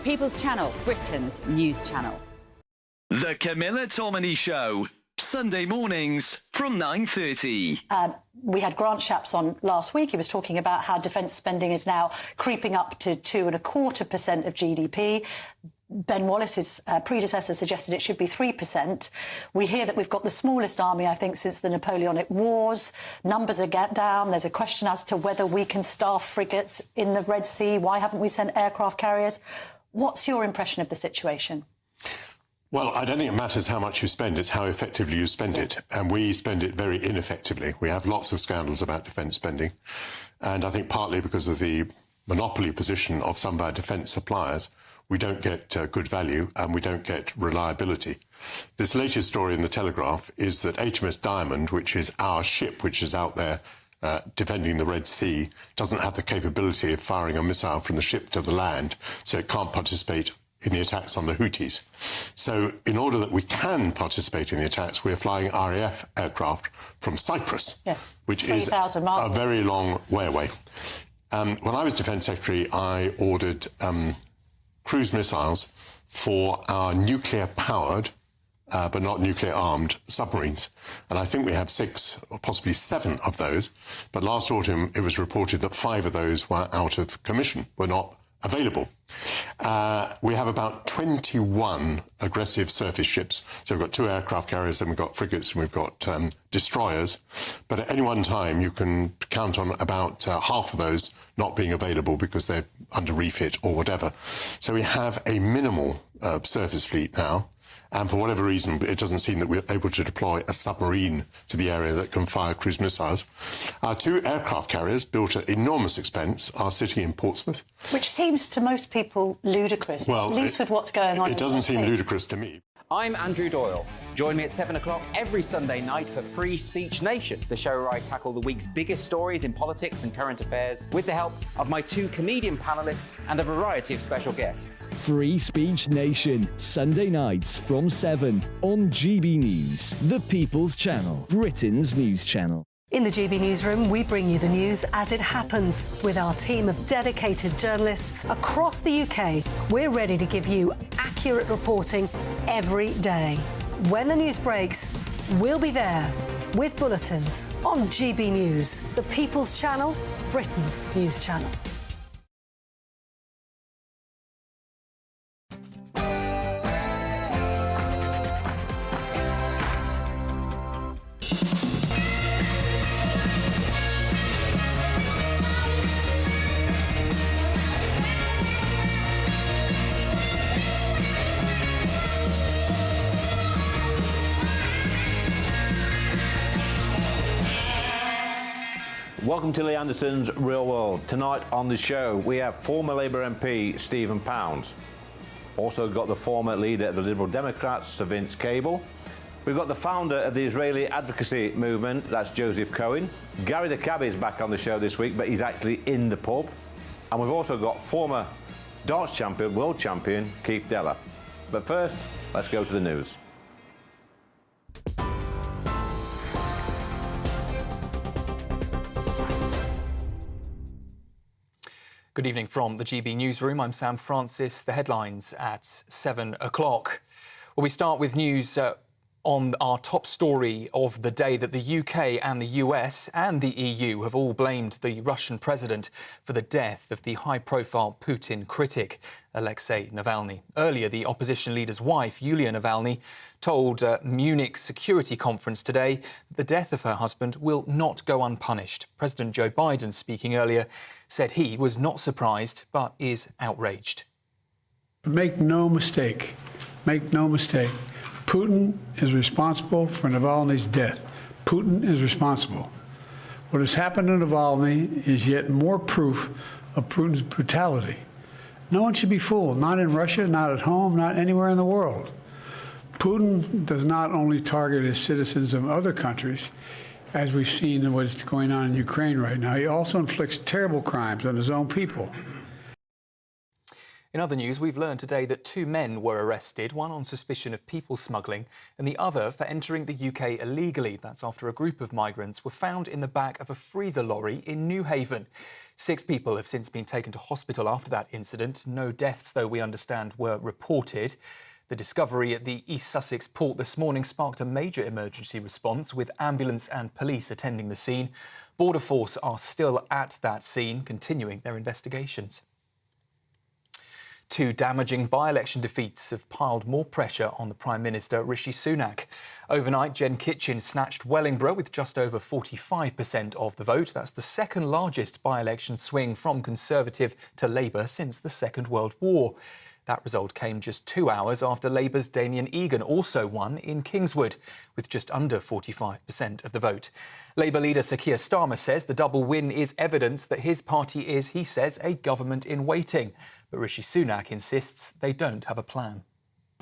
People's Channel, Britain's news channel. The Camilla Tominey Show, Sunday mornings from 9:30. We had Grant Shapps on last week. He was talking about how defence spending is now creeping up to 2.25% of GDP. Ben Wallace's predecessor suggested it should be 3%. We hear that we've got the smallest army, I think, since the Napoleonic Wars. Numbers are down. There's a question as to whether we can staff frigates in the Red Sea. Why haven't we sent aircraft carriers? What's your impression of the situation? Well, I don't think it matters how much you spend, it's how effectively you spend it. And we spend it very ineffectively. We have lots of scandals about defence spending. And I think partly because of the monopoly position of some of our defence suppliers, we don't get good value and we don't get reliability. This latest story in the Telegraph is that HMS Diamond, which is our ship, which is out there defending the Red Sea, doesn't have the capability of firing a missile from the ship to the land, so it can't participate in the attacks on the Houthis. So in order that we can participate in the attacks, we're flying RAF aircraft from Cyprus, which is a very long way away. When I was Defence Secretary, I ordered cruise missiles for our nuclear-powered, but not nuclear-armed submarines. And I think we have 6 or possibly 7 of those. But last autumn, it was reported that 5 of those were out of commission, were not available. We have about 21 aggressive surface ships. So we've got 2 aircraft carriers, then we've got frigates, and we've got destroyers. But at any one time, you can count on about half of those not being available because they're under refit or whatever. So we have a minimal surface fleet now. And for whatever reason, it doesn't seem that we're able to deploy a submarine to the area that can fire cruise missiles. Our 2 aircraft carriers, built at enormous expense, are sitting in Portsmouth. Which seems to most people ludicrous, at least with what's going on. It doesn't seem ludicrous to me. I'm Andrew Doyle. Join me at 7 o'clock every Sunday night for Free Speech Nation, the show where I tackle the week's biggest stories in politics and current affairs with the help of my 2 comedian panellists and a variety of special guests. Free Speech Nation, Sunday nights from 7 on GB News, the People's Channel, Britain's news channel. In the GB Newsroom, we bring you the news as it happens. With our team of dedicated journalists across the UK, we're ready to give you accurate reporting every day. When the news breaks, we'll be there with bulletins on GB News, the People's Channel, Britain's news channel. Welcome to Lee Anderson's Real World. Tonight on the show, we have former Labour MP Stephen Pound. Also got the former leader of the Liberal Democrats, Sir Vince Cable. We've got the founder of the Israeli advocacy movement, that's Joseph Cohen. Gary the Cabbie is back on the show this week, but he's actually in the pub. And we've also got former darts champion, world champion, Keith Deller. But first, let's go to the news. Good evening from the GB Newsroom. I'm Sam Francis. The headlines at 7 o'clock. Well, we start with news on our top story of the day that the UK and the US and the EU have all blamed the Russian president for the death of the high-profile Putin critic, Alexei Navalny. Earlier, the opposition leader's wife, Yulia Navalny, told Munich's security conference today that the death of her husband will not go unpunished. President Joe Biden, speaking earlier, said he was not surprised but is outraged. Make no mistake, Putin is responsible for Navalny's death. Putin is responsible. What has happened to Navalny is yet more proof of Putin's brutality. No one should be fooled, not in Russia, not at home, not anywhere in the world. Putin does not only target his citizens of other countries, as we've seen in what's going on in Ukraine right now, he also inflicts terrible crimes on his own people. In other news, we've learned today that 2 men were arrested, one on suspicion of people smuggling and the other for entering the UK illegally. That's after a group of migrants were found in the back of a freezer lorry in Newhaven. 6 people have since been taken to hospital after that incident. No deaths, though, we understand, were reported. The discovery at the East Sussex port this morning sparked a major emergency response, with ambulance and police attending the scene. Border Force are still at that scene, continuing their investigations. 2 damaging by-election defeats have piled more pressure on the Prime Minister, Rishi Sunak. Overnight, Jen Kitchen snatched Wellingborough with just over 45% of the vote. That's the second largest by-election swing from Conservative to Labour since the Second World War. That result came just 2 hours after Labour's Damien Egan also won in Kingswood, with just under 45% of the vote. Labour leader Sir Keir Starmer says the double win is evidence that his party is, he says, a government in waiting. But Rishi Sunak insists they don't have a plan.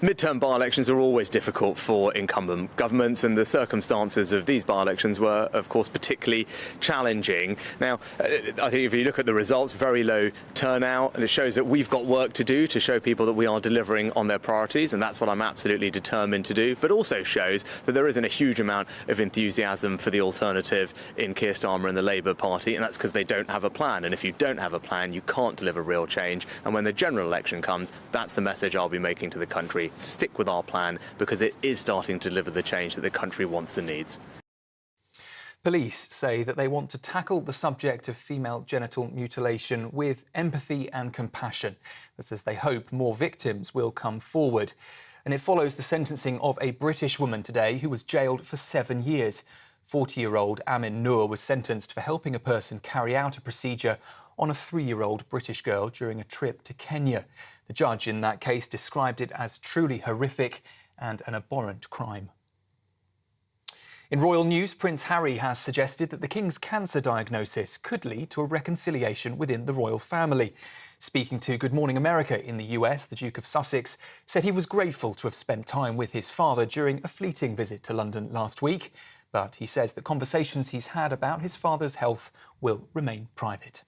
Midterm by-elections are always difficult for incumbent governments, and the circumstances of these by-elections were, of course, particularly challenging. Now, I think if you look at the results, very low turnout, and it shows that we've got work to do to show people that we are delivering on their priorities, and that's what I'm absolutely determined to do, but also shows that there isn't a huge amount of enthusiasm for the alternative in Keir Starmer and the Labour Party, and that's because they don't have a plan. And if you don't have a plan, you can't deliver real change. And when the general election comes, that's the message I'll be making to the country. Stick with our plan, because it is starting to deliver the change that the country wants and needs. Police say that they want to tackle the subject of female genital mutilation with empathy and compassion. That says they hope more victims will come forward. And it follows the sentencing of a British woman today who was jailed for 7 years. 40-year-old Amin Noor was sentenced for helping a person carry out a procedure on a 3-year-old British girl during a trip to Kenya. The judge in that case described it as truly horrific and an abhorrent crime. In royal news, Prince Harry has suggested that the King's cancer diagnosis could lead to a reconciliation within the royal family. Speaking to Good Morning America in the US, the Duke of Sussex said he was grateful to have spent time with his father during a fleeting visit to London last week. But he says the conversations he's had about his father's health will remain private.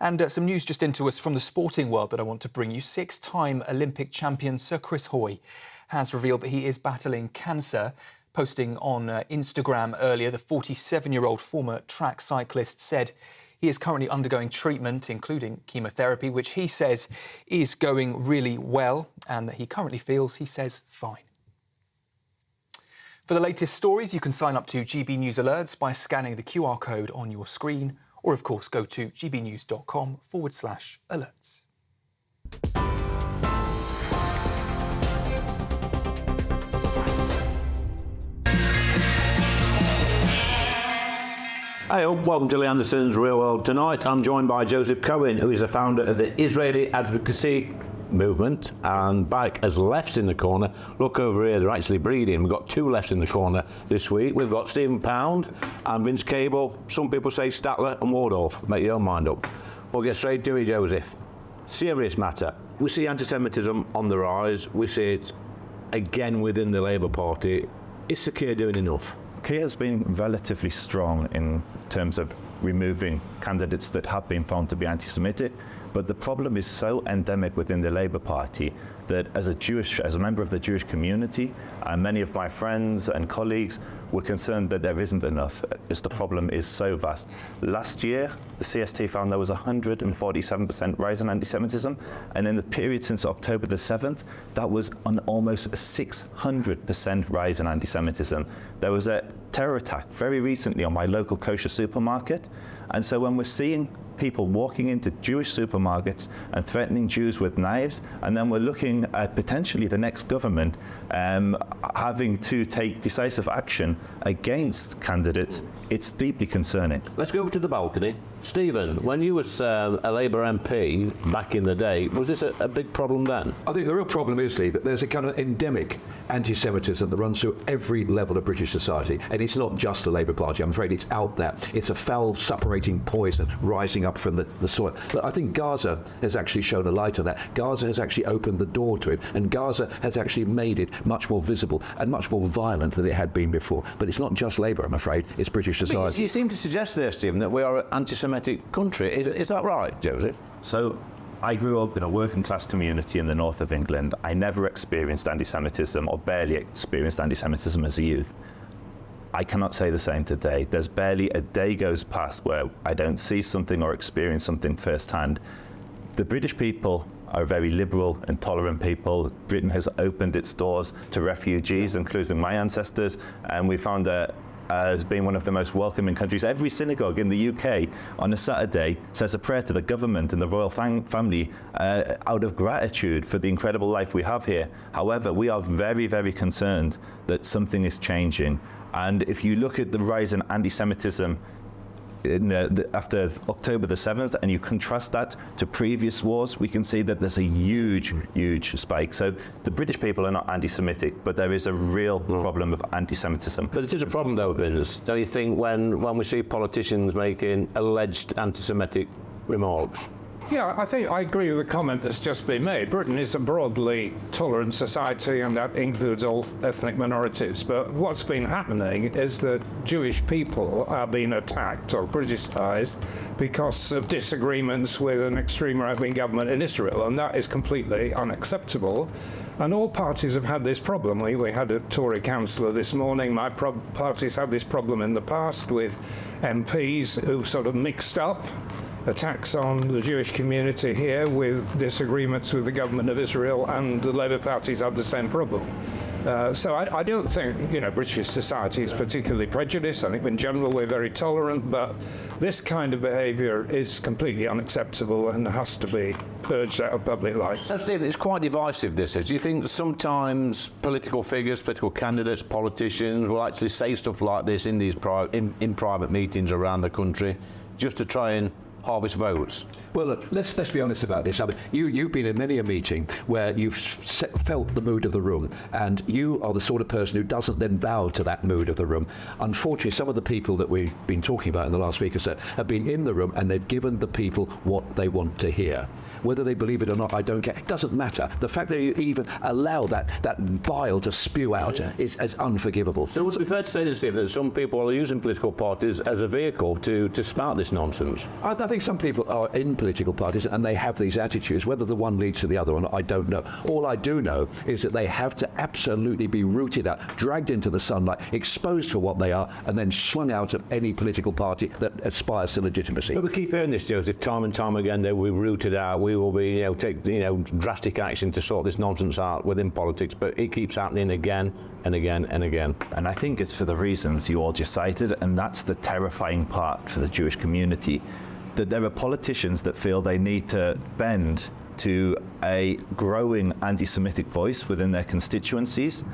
And some news just into us from the sporting world that I want to bring you. 6-time Olympic champion Sir Chris Hoy has revealed that he is battling cancer. Posting on Instagram earlier, the 47-year-old former track cyclist said he is currently undergoing treatment, including chemotherapy, which he says is going really well, and that he currently feels, he says, fine. For the latest stories, you can sign up to GB News Alerts by scanning the QR code on your screen, or of course go to gbnews.com/alerts. Hey, welcome to Lee Anderson's Real World Tonight. I'm joined by Joseph Cohen, who is the founder of the Israeli Advocacy Movement, and Bike has lefts in the corner. Look over here, they're actually breeding. We've got 2 lefts in the corner this week. We've got Stephen Pound and Vince Cable. Some people say Statler and Wardorf. Make your own mind up. We'll get straight to it, Joseph. Serious matter. We see anti-Semitism on the rise. We see it again within the Labour Party. Is Sir Keir doing enough? Keir has been relatively strong in terms of removing candidates that have been found to be anti-Semitic, but the problem is so endemic within the Labour Party that as a member of the Jewish community, many of my friends and colleagues were concerned that there isn't enough, as the problem is so vast. Last year, the CST found there was a 147% rise in anti-Semitism, and in the period since October the 7th, that was an almost 600% rise in anti-Semitism. There was a terror attack very recently on my local kosher supermarket, and so when we're seeing people walking into Jewish supermarkets and threatening Jews with knives, and then we're looking at potentially the next government having to take decisive action against candidates, it's deeply concerning. Let's go over to the balcony. Stephen, when you was a Labour MP back in the day, was this a big problem then? I think the real problem is, Lee, that there's a kind of endemic anti-Semitism that runs through every level of British society. And it's not just the Labour Party, I'm afraid it's out there. It's a foul, suppurating poison rising up from the soil. But I think Gaza has actually shown a light on that. Gaza has actually opened the door to it, and Gaza has actually made it much more visible and much more violent than it had been before. But it's not just Labour, I'm afraid, it's British society. But you seem to suggest there, Stephen, that we are an anti-Semitic country. Is that right, Joseph? So I grew up in a working class community in the north of England. I never experienced anti-Semitism, or barely experienced anti-Semitism as a youth. I cannot say the same today. There's barely a day goes past where I don't see something or experience something firsthand. The British people are a very liberal and tolerant people. Britain has opened its doors to refugees, including my ancestors, and we found as being one of the most welcoming countries. Every synagogue in the UK on a Saturday says a prayer to the government and the royal family out of gratitude for the incredible life we have here. However, we are very, very concerned that something is changing. And if you look at the rise in anti-Semitism after October the 7th, and you contrast that to previous wars, we can see that there's a huge, huge spike. So the British people are not anti-Semitic, but there is a real problem of anti-Semitism. But it is a problem, though, Vince. Don't you think when we see politicians making alleged anti-Semitic remarks? Yeah, I think I agree with the comment that's just been made. Britain is a broadly tolerant society, and that includes all ethnic minorities. But what's been happening is that Jewish people are being attacked or criticised because of disagreements with an extreme right-wing government in Israel, and that is completely unacceptable. And all parties have had this problem. We had a Tory councillor this morning. My party's had this problem in the past with MPs who sort of mixed up attacks on the Jewish community here with disagreements with the government of Israel, and the Labour parties have the same problem. So I don't think, British society is particularly prejudiced. I think in general we're very tolerant, but this kind of behaviour is completely unacceptable and has to be purged out of public life. So, Stephen, it's quite divisive, this is. Do you think sometimes political figures, political candidates, politicians will actually say stuff like this in these in private meetings around the country just to try and harvest votes? Well, look, let's be honest about this. I mean, you've been in many a meeting where you've felt the mood of the room, and you are the sort of person who doesn't then bow to that mood of the room. Unfortunately, some of the people that we've been talking about in the last week or so have been in the room, and they've given the people what they want to hear. Whether they believe it or not, I don't care. It doesn't matter. The fact that you even allow that bile to spew out is unforgivable. So would it be fair to say, then, Steve, that some people are using political parties as a vehicle to spout this nonsense? I think some people are in political parties and they have these attitudes. Whether the one leads to the other or not, I don't know. All I do know is that they have to absolutely be rooted out, dragged into the sunlight, exposed for what they are, and then swung out of any political party that aspires to legitimacy. But we keep hearing this, Joseph, time and time again. They will be rooted out. We will be, take drastic action to sort this nonsense out within politics. But it keeps happening again and again and again. And I think it's for the reasons you all just cited, and that's the terrifying part for the Jewish community. That there are politicians that feel they need to bend to a growing anti-Semitic voice within their constituencies,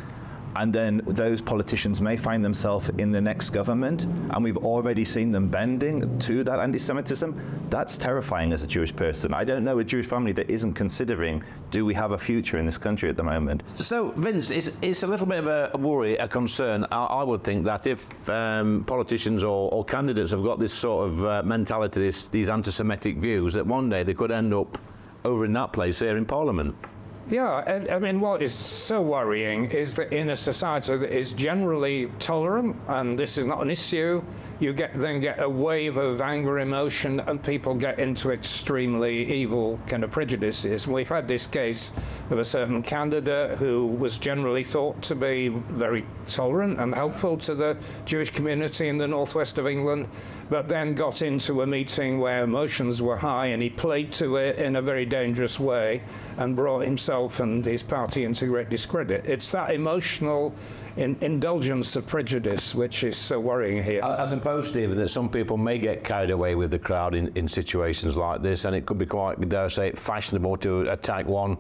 and then those politicians may find themselves in the next government, and we've already seen them bending to that anti-Semitism. That's terrifying as a Jewish person. I don't know a Jewish family that isn't considering, do we have a future in this country at the moment? So, Vince, it's a little bit of a worry, a concern. I would think that if politicians or candidates have got this sort of mentality, these anti-Semitic views, that one day they could end up over in that place here in Parliament. Yeah, and I mean, what is so worrying is that in a society that is generally tolerant, and this is not an issue, you then get a wave of anger, emotion, and people get into extremely evil kind of prejudices. And we've had this case of a certain candidate who was generally thought to be very tolerant and helpful to the Jewish community in the northwest of England, but then got into a meeting where emotions were high, and he played to it in a very dangerous way and brought himself and his party into great discredit. It's that emotional indulgence of prejudice which is so worrying here. I suppose, Stephen, that some people may get carried away with the crowd in situations like this, and it could be quite, dare I say, fashionable to attack one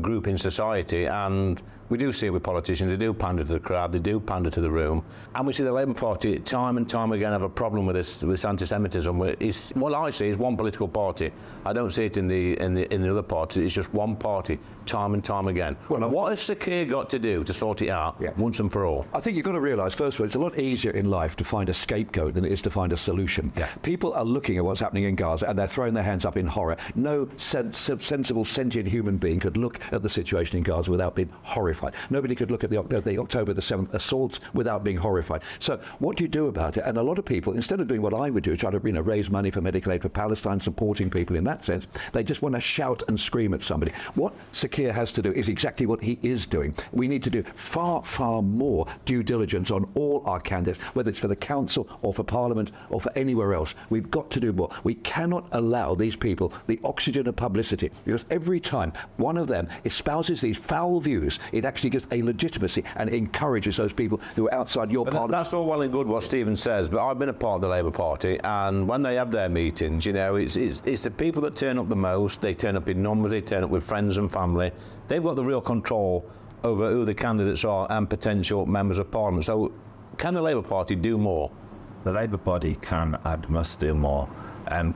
group in society. And we do see it with politicians. They do pander to the crowd, they do pander to the room, and we see the Labour Party time and time again have a problem with this anti-Semitism. What I see is one political party. I don't see it in the other parties. It's just one party, time and time again. Well, what has Sir Keir got to do to sort it out once and for all? I think you've got to realise, first of all, it's a lot easier in life to find a scapegoat than it is to find a solution. People are looking at what's happening in Gaza and they're throwing their hands up in horror. No sensible normal sentient human being could look at the situation in Gaza without being horrified. Nobody could look at the October the 7th assaults without being horrified. So what do you do about it? And a lot of people, instead of doing what I would do, try to raise money for medical aid for Palestine, supporting people in that sense, they just want to shout and scream at somebody. What Sir Keir has to do is exactly what he is doing. We need to do far, far more due diligence on all our candidates, whether it's for the council or for Parliament or for anywhere else. We've got to do more. We cannot allow these people the oxygen of publicity, because every time one of them espouses these foul views, it actually gives a legitimacy and encourages those people who are outside your parliament. That's all well and good what Stephen says, but I've been a part of the Labour Party, and when they have their meetings, it's the people that turn up the most. They turn up in numbers, they turn up with friends and family. They've got the real control over who the candidates are and potential members of Parliament. So can the Labour Party do more? The Labour Party can and must do more.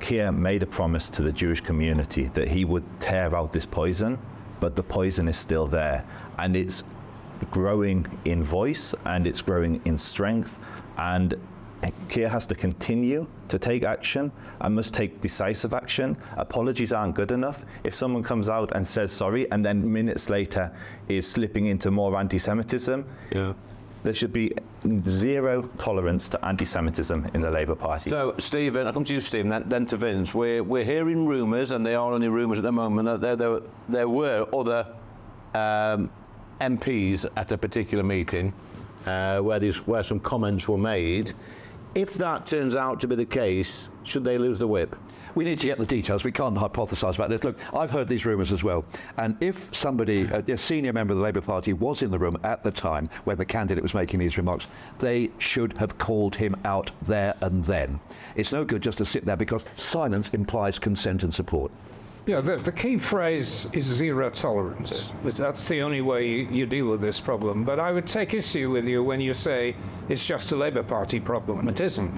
Keir made a promise to the Jewish community that he would tear out this poison, but the poison is still there, and it's growing in voice and it's growing in strength, and Keir has to continue to take action and must take decisive action. Apologies aren't good enough. If someone comes out and says sorry and then minutes later is slipping into more anti-Semitism, there should be zero tolerance to anti-Semitism in the Labour Party. So, Stephen, I'll come to you, Stephen, then to Vince. We're hearing rumours, and they are only rumours at the moment, that there were other MPs at a particular meeting where some comments were made. If that turns out to be the case, should they lose the whip? We need to get the details. We can't hypothesise about this. Look, I've heard these rumours as well. And if somebody, a senior member of the Labour Party, was in the room at the time when the candidate was making these remarks, they should have called him out there and then. It's no good just to sit there, because silence implies consent and support. Yeah, the key phrase is zero tolerance. That's the only way you deal with this problem. But I would take issue with you when you say it's just a Labour Party problem. It isn't.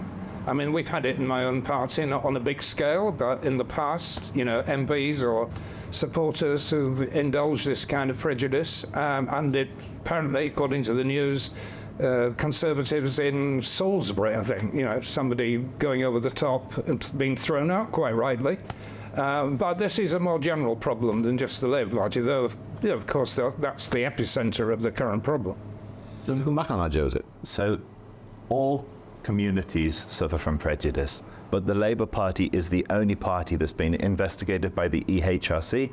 I mean, we've had it in my own party, not on a big scale, but in the past, MPs or supporters who've indulged this kind of prejudice, and it apparently, according to the news, Conservatives in Salisbury, I think, somebody going over the top and being thrown out, quite rightly. But this is a more general problem than just the Labour Party, though, of course, that's the epicentre of the current problem. Do you want to come back on that, Joseph? So, all communities suffer from prejudice, but the Labour Party is the only party that's been investigated by the EHRC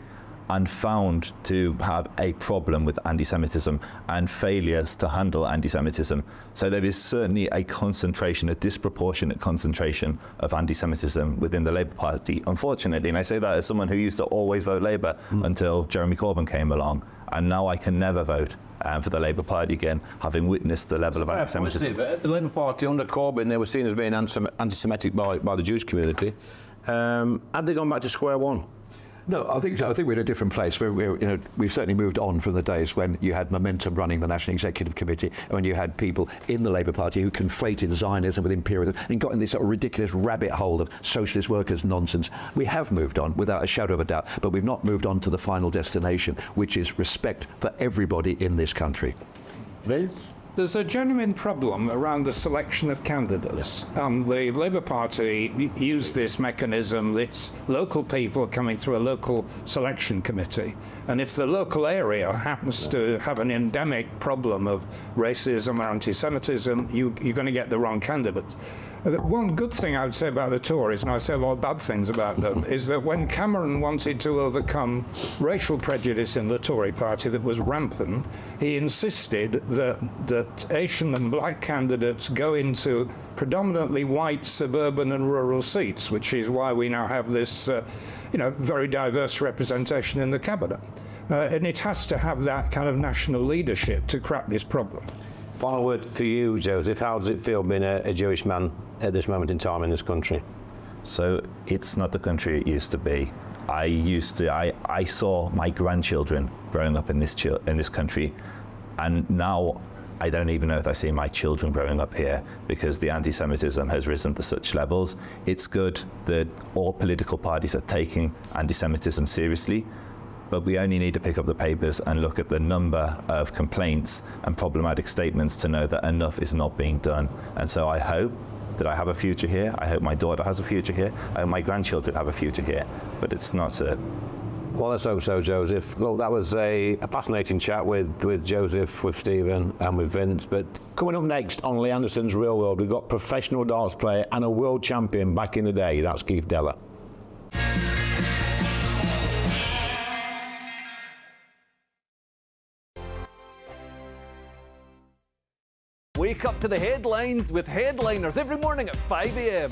and found to have a problem with anti-Semitism and failures to handle anti-Semitism. So there is certainly a concentration, a disproportionate concentration of anti-Semitism within the Labour Party, unfortunately. And I say that as someone who used to always vote Labour until Jeremy Corbyn came along. And now I can never vote for the Labour Party again, having witnessed the level of anti-Semitism. The Labour Party under Corbyn, they were seen as being anti-Semitic by the Jewish community. Had they gone back to square one? No, I think we're in a different place. We've certainly moved on from the days when you had Momentum running the National Executive Committee, and when you had people in the Labour Party who conflated Zionism with imperialism and got in this sort of ridiculous rabbit hole of socialist workers nonsense. We have moved on, without a shadow of a doubt, but we've not moved on to the final destination, which is respect for everybody in this country. Vince? There's a genuine problem around the selection of candidates. The Labour Party used this mechanism. It's local people coming through a local selection committee. And if the local area happens to have an endemic problem of racism or anti-Semitism, you're going to get the wrong candidate. One good thing I would say about the Tories, and I say a lot of bad things about them, is that when Cameron wanted to overcome racial prejudice in the Tory party that was rampant, he insisted that Asian and black candidates go into predominantly white suburban and rural seats, which is why we now have this very diverse representation in the cabinet. And it has to have that kind of national leadership to crack this problem. Final word for you, Joseph. How does it feel being a Jewish man at this moment in time in this country? So it's not the country it used to be. I saw my grandchildren growing up in this country, and now I don't even know if I see my children growing up here, because the anti-Semitism has risen to such levels. It's good that all political parties are taking anti-Semitism seriously, but we only need to pick up the papers and look at the number of complaints and problematic statements to know that enough is not being done. And so I hope that I have a future here. I hope my daughter has a future here. I hope my grandchildren have a future here. But it's not Well, let's hope so, Joseph. Look, that was a fascinating chat with Joseph, with Stephen and with Vince. But coming up next on Lee Anderson's Real World, we've got professional darts player and a world champion back in the day. That's Keith Deller. Wake up to the headlines with Headliners every morning at 5 a.m.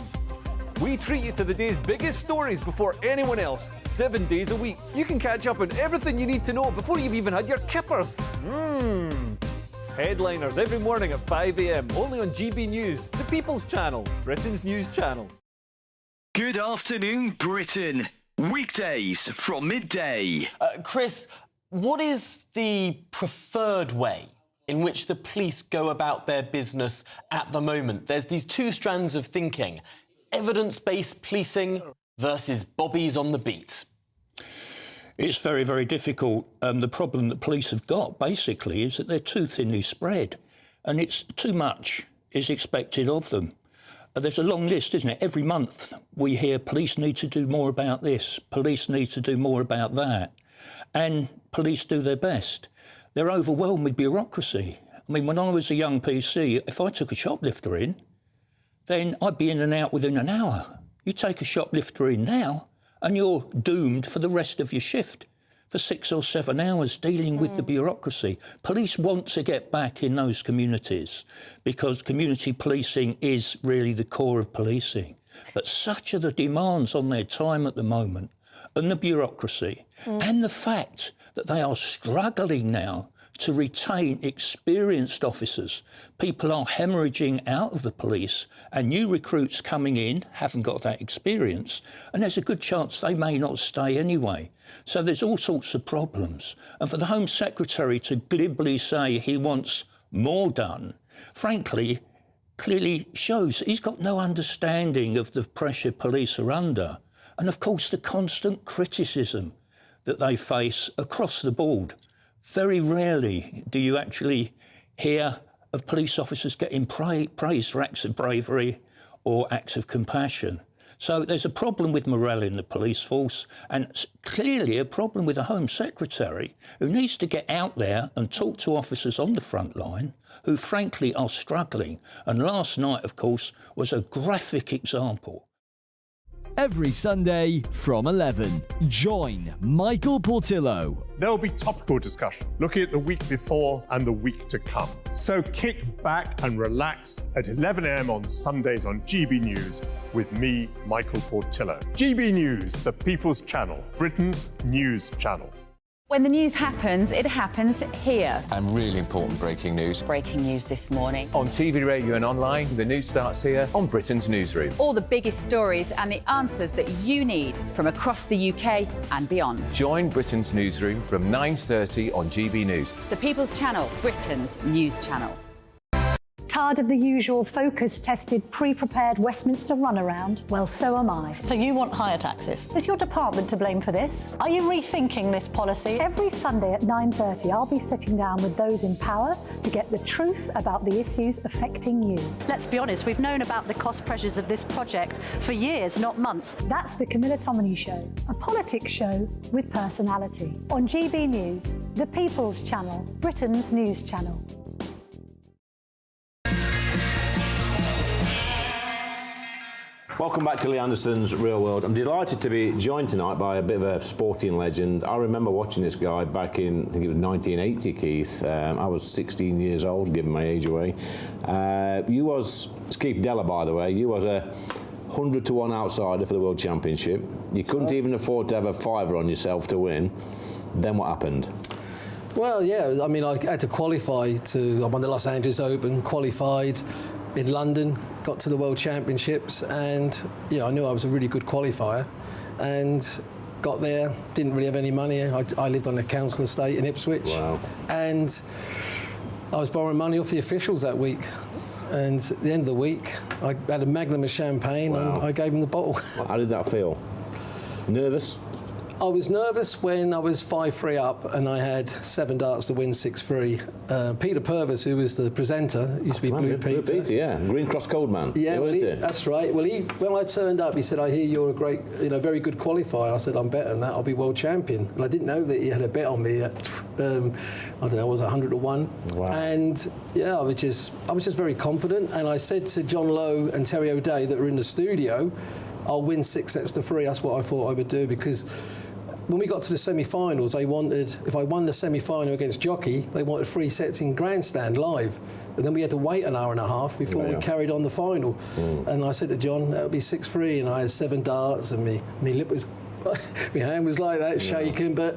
We treat you to the day's biggest stories before anyone else, 7 days a week. You can catch up on everything you need to know before you've even had your kippers. Headliners every morning at 5 a.m. only on GB News, the People's Channel, Britain's news channel. Good afternoon, Britain. Weekdays from midday. Chris, what is the preferred way in which the police go about their business at the moment? There's these two strands of thinking. Evidence-based policing versus bobbies on the beat. It's very, very difficult. The problem that police have got, basically, is that they're too thinly spread, and it's too much is expected of them. There's a long list, isn't it? Every month we hear police need to do more about this, police need to do more about that, and police do their best. They're overwhelmed with bureaucracy. I mean, when I was a young PC, if I took a shoplifter in, then I'd be in and out within an hour. You take a shoplifter in now, and you're doomed for the rest of your shift for 6 or 7 hours dealing with the bureaucracy. Police want to get back in those communities because community policing is really the core of policing. But such are the demands on their time at the moment, and the bureaucracy, and the fact that they are struggling now to retain experienced officers. People are hemorrhaging out of the police, and new recruits coming in haven't got that experience, and there's a good chance they may not stay anyway. So there's all sorts of problems. And for the Home Secretary to glibly say he wants more done, frankly, clearly shows he's got no understanding of the pressure police are under, and of course the constant criticism that they face across the board. Very rarely do you actually hear of police officers getting praised for acts of bravery or acts of compassion. So there's a problem with morale in the police force, and clearly a problem with the Home Secretary, who needs to get out there and talk to officers on the front line who frankly are struggling. And last night, of course, was a graphic example. Every Sunday from 11, join Michael Portillo. There will be topical discussion, looking at the week before and the week to come. So kick back and relax at 11 a.m. on Sundays on GB News with me, Michael Portillo. GB News, the People's Channel, Britain's news channel. When the news happens, it happens here. And really important breaking news. Breaking news this morning. On TV, radio and online, the news starts here on Britain's Newsroom. All the biggest stories and the answers that you need from across the UK and beyond. Join Britain's Newsroom from 9:30 on GB News. The People's Channel, Britain's news channel. Tired of the usual focus-tested, pre-prepared Westminster runaround? Well, so am I. So you want higher taxes? Is your department to blame for this? Are you rethinking this policy? Every Sunday at 9:30, I'll be sitting down with those in power to get the truth about the issues affecting you. Let's be honest, we've known about the cost pressures of this project for years, not months. That's the Camilla Tominey Show, a politics show with personality. On GB News, the People's Channel, Britain's news channel. Welcome back to Lee Anderson's Real World. I'm delighted to be joined tonight by a bit of a sporting legend. I remember watching this guy back in, I think it was 1980, Keith. I was 16 years old, giving my age away. You was, it's Keith Deller, by the way, you was a 100-to-1 outsider for the World Championship. You couldn't even afford to have a fiver on yourself to win. Then what happened? Well, yeah, I mean, I had to qualify I won the Los Angeles Open, qualified in London, got to the World Championships, and I knew I was a really good qualifier, and got there, didn't really have any money. I lived on a council estate in Ipswich. Wow. And I was borrowing money off the officials that week. And at the end of the week, I had a magnum of champagne. Wow. And I gave them the bottle. How did that feel? Nervous? I was nervous when I was 5-3 up and I had 7 darts to win 6-3. Peter Purvis, who was the presenter, used to be Blue Peter. Yeah, Green Cross Code man. Yeah, well, that's right. Well, when I turned up, he said, "I hear you're a great, very good qualifier." I said, "I'm better than that. I'll be world champion." And I didn't know that he had a bet on me at, I don't know, was it 100 to 1? Wow. And yeah, I was just very confident. And I said to John Lowe and Terry O'Day that were in the studio, "I'll win 6 sets to 3. That's what I thought I would do, because when we got to the semi-finals, they wanted, if I won the semi-final against Jockey, they wanted 3 sets in grandstand live. And then we had to wait an hour and a half before we carried on the final. And I said to John, that would be 6-3, and I had 7 darts, and my lip was, my hand was like that, shaking. But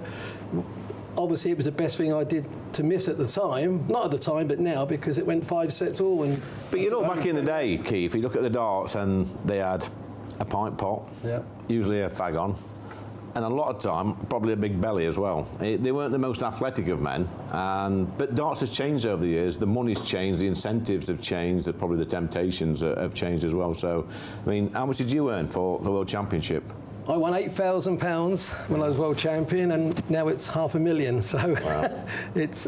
obviously it was the best thing I did to miss at the time. Not at the time, but now, because it went 5 sets all. But you look back in the day, Keith, you look at the darts, and they had a pint pot, usually a fag on, and a lot of time, probably a big belly as well. They weren't the most athletic of men, but darts has changed over the years. The money's changed, the incentives have changed, probably the temptations have changed as well. So, I mean, how much did you earn for the World Championship? I won £8,000 when I was world champion, and now it's £500,000. So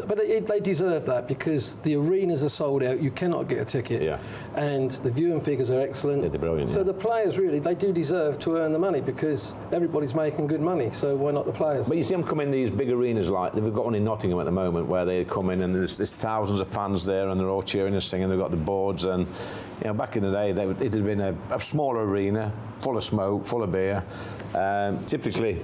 but they deserve that, because the arenas are sold out. You cannot get a ticket, and the viewing figures are excellent. They're brilliant. So the players really, they do deserve to earn the money, because everybody's making good money. So why not the players? But you see them come in these big arenas, like they've got one in Nottingham at the moment, where they come in and there's thousands of fans there, and they're all cheering and singing. They've got the boards, and back in the day, it had been a smaller arena, full of smoke, full of beer. Typically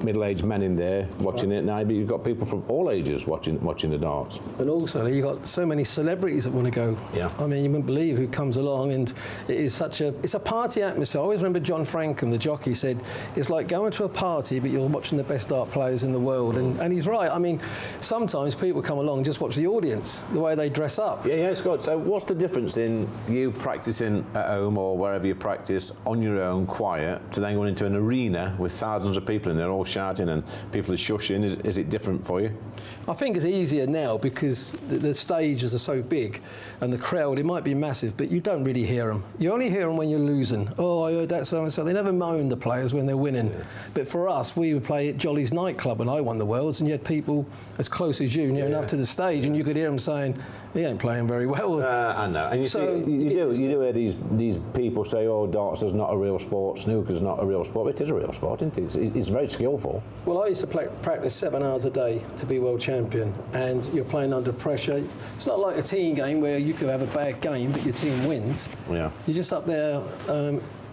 middle-aged men in there watching it now, but you've got people from all ages watching the darts. And also, you've got so many celebrities that want to go. Yeah. I mean, you wouldn't believe who comes along, and it's a party atmosphere. I always remember John Frankham, the jockey, said, it's like going to a party, but you're watching the best dart players in the world. And he's right. I mean, sometimes people come along and just watch the audience, the way they dress up. Yeah, it's good. So what's the difference in you practicing at home or wherever you practice on your own, quiet, to then going into an arena with thousands of people in there all shouting and people are shushing? Is it different for you? I think it's easier now, because the stages are so big and the crowd, it might be massive, but you don't really hear them. You only hear them when you're losing. Oh, I heard that so-and-so. They never moan, the players, when they're winning. Yeah. But for us, we would play at Jolly's nightclub when I won the Worlds, and you had people as close as you, near enough to the stage, and you could hear them saying, he ain't playing very well. I know. And you do hear these people say, oh, darts is not a real sport, snooker's not a real sport. It is a real sport, isn't it? It's very skillful. Well, I used to practice 7 hours a day to be world champion, and you're playing under pressure. It's not like a team game where you could have a bad game, but your team wins. Yeah. You're just up there,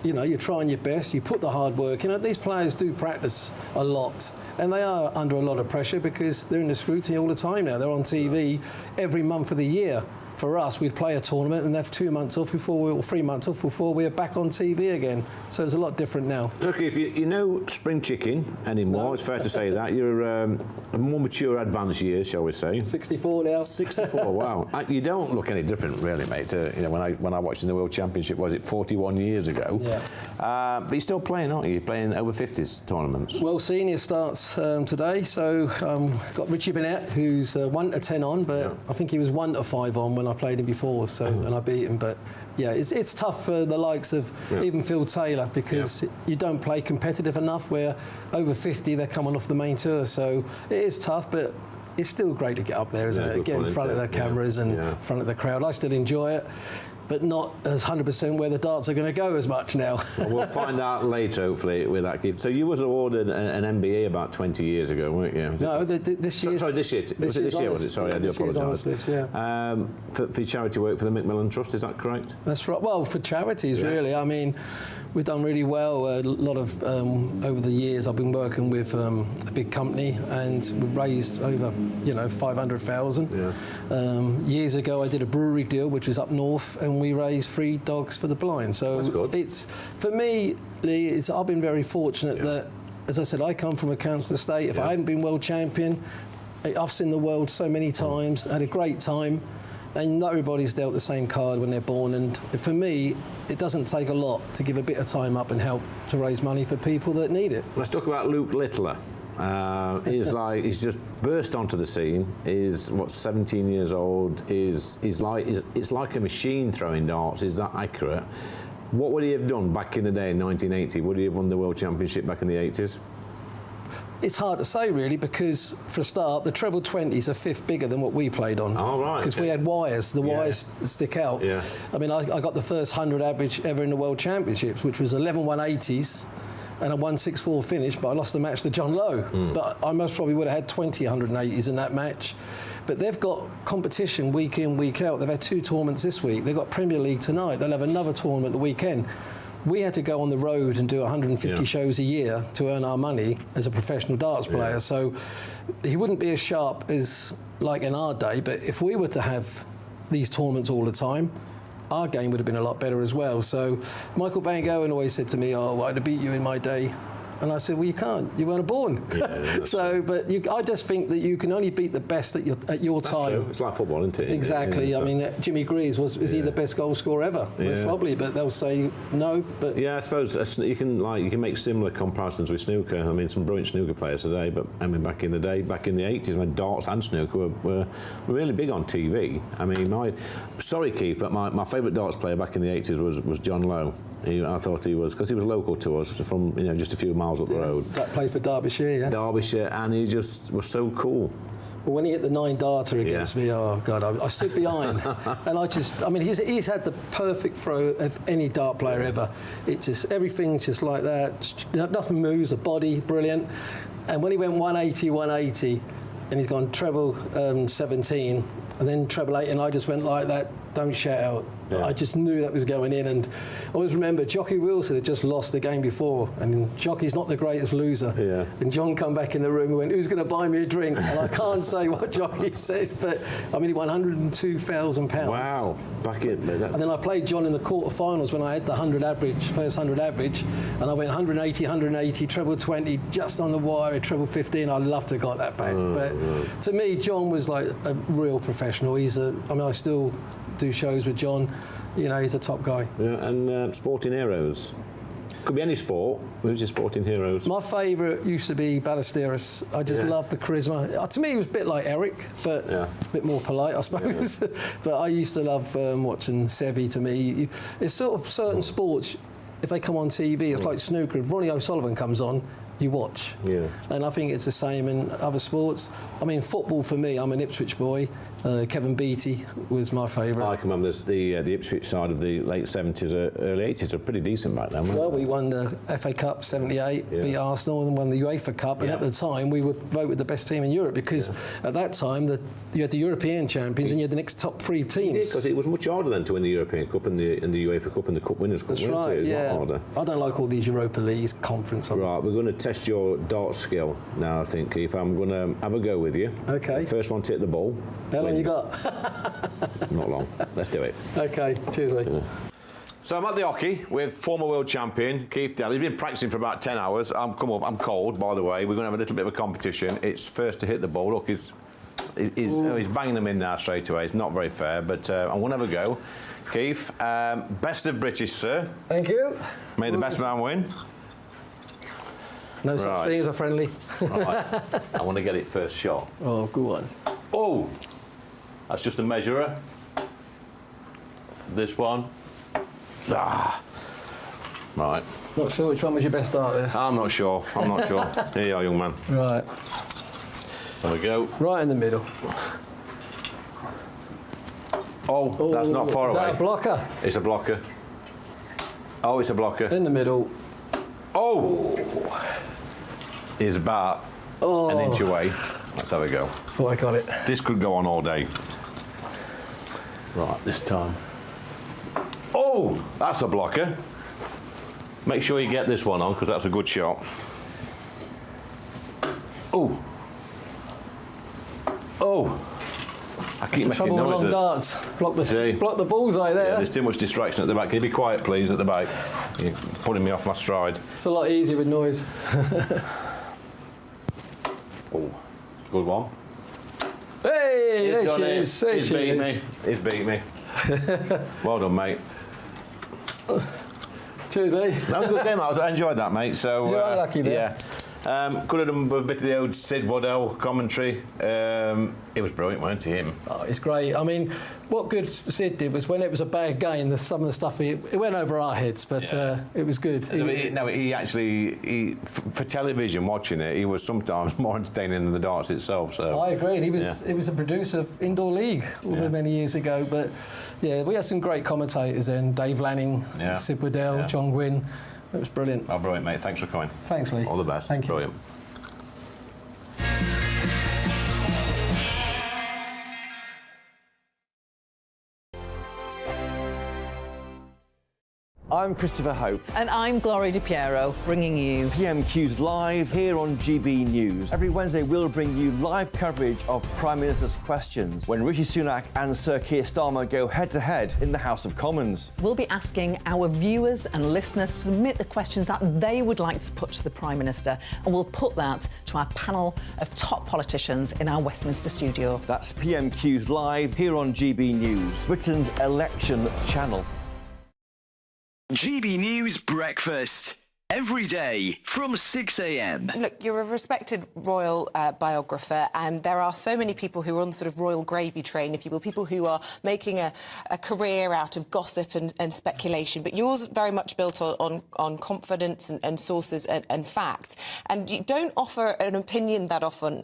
you're trying your best, you put the hard work. These players do practice a lot, and they are under a lot of pressure because they're in the scrutiny all the time now. They're on TV every month of the year. For us, we'd play a tournament and have 2 months off or 3 months off before we're back on TV again. So it's a lot different now. Okay, if you know spring chicken anymore, no. It's fair to say that. You're a more mature, advanced years, shall we say. 64 now. 64, wow. You don't look any different, really, mate. When I watched in the World Championship, was it 41 years ago? Yeah. But you're still playing, aren't you? You're playing over 50s tournaments. Well, senior starts today, so got Richie Bennett, who's 1 to 10 on, but I think he was 1 to 5 on when I played him before, and I beat him. But yeah, it's tough for the likes of even Phil Taylor, because you don't play competitive enough, where over 50 they're coming off the main tour, so it is tough, but it's still great to get up there, isn't it? Get in front of the cameras and in front of the crowd. I still enjoy it, but not as 100% where the darts are going to go as much now. Well, we'll find out later, hopefully, with that gift. So you was awarded an MBE about 20 years ago, weren't you? No, this year. Sorry, this year. Was it this year, was it? Sorry, I do apologise. For your charity work for the Macmillan Trust, is that correct? That's right. Well, for charities, really. I mean, we've done really well. A lot of, over the years, I've been working with a big company, and we've raised over, 500,000. Years ago, I did a brewery deal, which was up north, and we raised 3 dogs for the blind. So that's good. It's, for me, Lee, I've been very fortunate that, as I said, I come from a council estate. If I hadn't been world champion, I've seen the world so many times, had a great time. And not everybody's dealt the same card when they're born, and for me, it doesn't take a lot to give a bit of time up and help to raise money for people that need it. Let's talk about Luke Littler. He's just burst onto the scene. He's 17 years old. It's like a machine throwing darts. Is that accurate? What would he have done back in the day in 1980? Would he have won the World Championship back in the 80s? It's hard to say, really, because for a start, the treble 20s are fifth bigger than what we played on. Oh, right. Because we had wires. The wires stick out. Yeah. I mean, I got the first 100 average ever in the World Championships, which was 11 180s and a 164 finish, but I lost the match to John Lowe. But I most probably would have had 20 180s in that match. But they've got competition week in, week out. They've had 2 tournaments this week. They've got Premier League tonight. They'll have another tournament the weekend. We had to go on the road and do 150 shows a year to earn our money as a professional darts player. So he wouldn't be as sharp as like in our day, but if we were to have these tournaments all the time, our game would have been a lot better as well. So Michael Van Gogh always said to me, "Oh, well, I'd have beat you in my day." And I said, well, you can't. You weren't born. So, but I just think that you can only beat the best at your time. True. It's like football, isn't it? Exactly. Yeah. I mean, Jimmy Greaves was he the best goal scorer ever? Most probably, but they'll say no. But yeah, I suppose you can make similar comparisons with snooker. I mean, some brilliant snooker players today, but I mean, back in the day, back in the 80s, when darts and snooker were really big on TV. I mean, sorry, Keith, but my favourite darts player back in the 80s was John Lowe. I thought he was, because he was local to us, from just a few miles up the road. That played for Derbyshire, yeah. Derbyshire, and he just was so cool. Well, when he hit the 9 darter against me, oh God, I stood behind, and he's had the perfect throw of any dart player ever. Everything's just like that. Nothing moves. The body, brilliant. And when he went 180, and he's gone treble 17, and then treble 8, and I just went like that. Don't shout out. Yeah. I just knew that was going in, and I always remember Jockey Wilson had just lost the game before, and Jockey's not the greatest loser. Yeah. And John come back in the room and went, "Who's going to buy me a drink?" And I can't say what Jockey said, but I mean, he won £102,000. Wow! Back in. And then I played John in the quarterfinals when I had the first 100 average, and I went 180, treble 20, just on the wire, treble 15. I'd love to have got that back, but to me, John was like a real professional. I still do shows with John. He's a top guy. Yeah, and sporting heroes. Could be any sport. Who's your sporting heroes? My favourite used to be Ballesteros. I just love the charisma. To me, he was a bit like Eric, but a bit more polite, I suppose. Yeah. But I used to love watching Seve. To me, it's sort of certain sports. If they come on TV, it's like snooker. If Ronnie O'Sullivan comes on, you watch. Yeah. And I think it's the same in other sports. I mean, football for me, I'm an Ipswich boy. Kevin Beattie was my favourite. I can remember the Ipswich side of the late 70s, early 80s were pretty decent back then, weren't Well, they? we won the FA Cup 78, beat Arsenal, and won the UEFA Cup. And at the time, we were voted the best team in Europe because at that time, you had the European champions and you had the next top 3 teams. Because it was much harder then to win the European Cup and the UEFA Cup and the Cup Winners' Cup. That's right, It was a lot harder. I don't like all these Europa Leagues conference. Right, we're going to test your dart skill now, I think, Keith. I'm going to have a go with you. Okay. The first one to hit the ball. How long you got? Not long. Let's do it. Okay, cheers, mate. So I'm at the hockey with former world champion Keith Dell. He's been practicing for about 10 hours. I'm cold, by the way. We're going to have a little bit of a competition. It's first to hit the ball. Look, he's banging them in now straight away. It's not very fair, but I'm going to have a go. Keith, best of British, sir. Thank you. May the best man win. No such thing as a friendly. Right. I want to get it first shot. Oh, go on. Oh! That's just a measurer. This one. Ah. Right. Not sure which one was your best dart there. I'm not sure. Here you are, young man. Right. There we go. Right in the middle. Oh, that's not far away. Is that a blocker? It's a blocker. Oh, it's a blocker. In the middle. Oh! Is about an inch away. Let's have a go. Thought I got it. This could go on all day. Right, this time. Oh, that's a blocker. Make sure you get this one on, because that's a good shot. Oh. Oh. I keep making trouble noises. with long darts. Block the bullseye there. Yeah, there's too much distraction at the back. Can you be quiet, please, at the back? You're putting me off my stride. It's a lot easier with noise. Oh, good one. Hey, there she is. He's beat me. He's beat me. Well done, mate. Cheers, mate. That was a good game. I enjoyed that, mate. So you are lucky there. Yeah. Could have done a bit of the old Sid Waddell commentary. It was brilliant, weren't it, him? Oh, it's great. I mean, what good Sid did was when it was a bad game, some of the stuff, it went over our heads, but it was good. He actually, for television, watching it, he was sometimes more entertaining than the darts itself. So I agree. He was a producer of Indoor League many years ago, but yeah, we had some great commentators then. Dave Lanning, Sid Waddell, John Gwynn. It was brilliant. Oh, brilliant, mate. Thanks for coming. Thanks, Lee. All the best. Thank you. Brilliant. I'm Christopher Hope. And I'm Gloria Di Piero, bringing you PMQ's Live here on GB News. Every Wednesday, we'll bring you live coverage of Prime Minister's questions when Rishi Sunak and Sir Keir Starmer go head-to-head in the House of Commons. We'll be asking our viewers and listeners to submit the questions that they would like to put to the Prime Minister, and we'll put that to our panel of top politicians in our Westminster studio. That's PMQ's Live here on GB News, Britain's election channel. GB News Breakfast. Every day from 6 a.m. Look, you're a respected royal biographer, and there are so many people who are on the sort of royal gravy train, if you will, people who are making a career out of gossip and speculation. But yours very much built on confidence and sources and facts. And you don't offer an opinion that often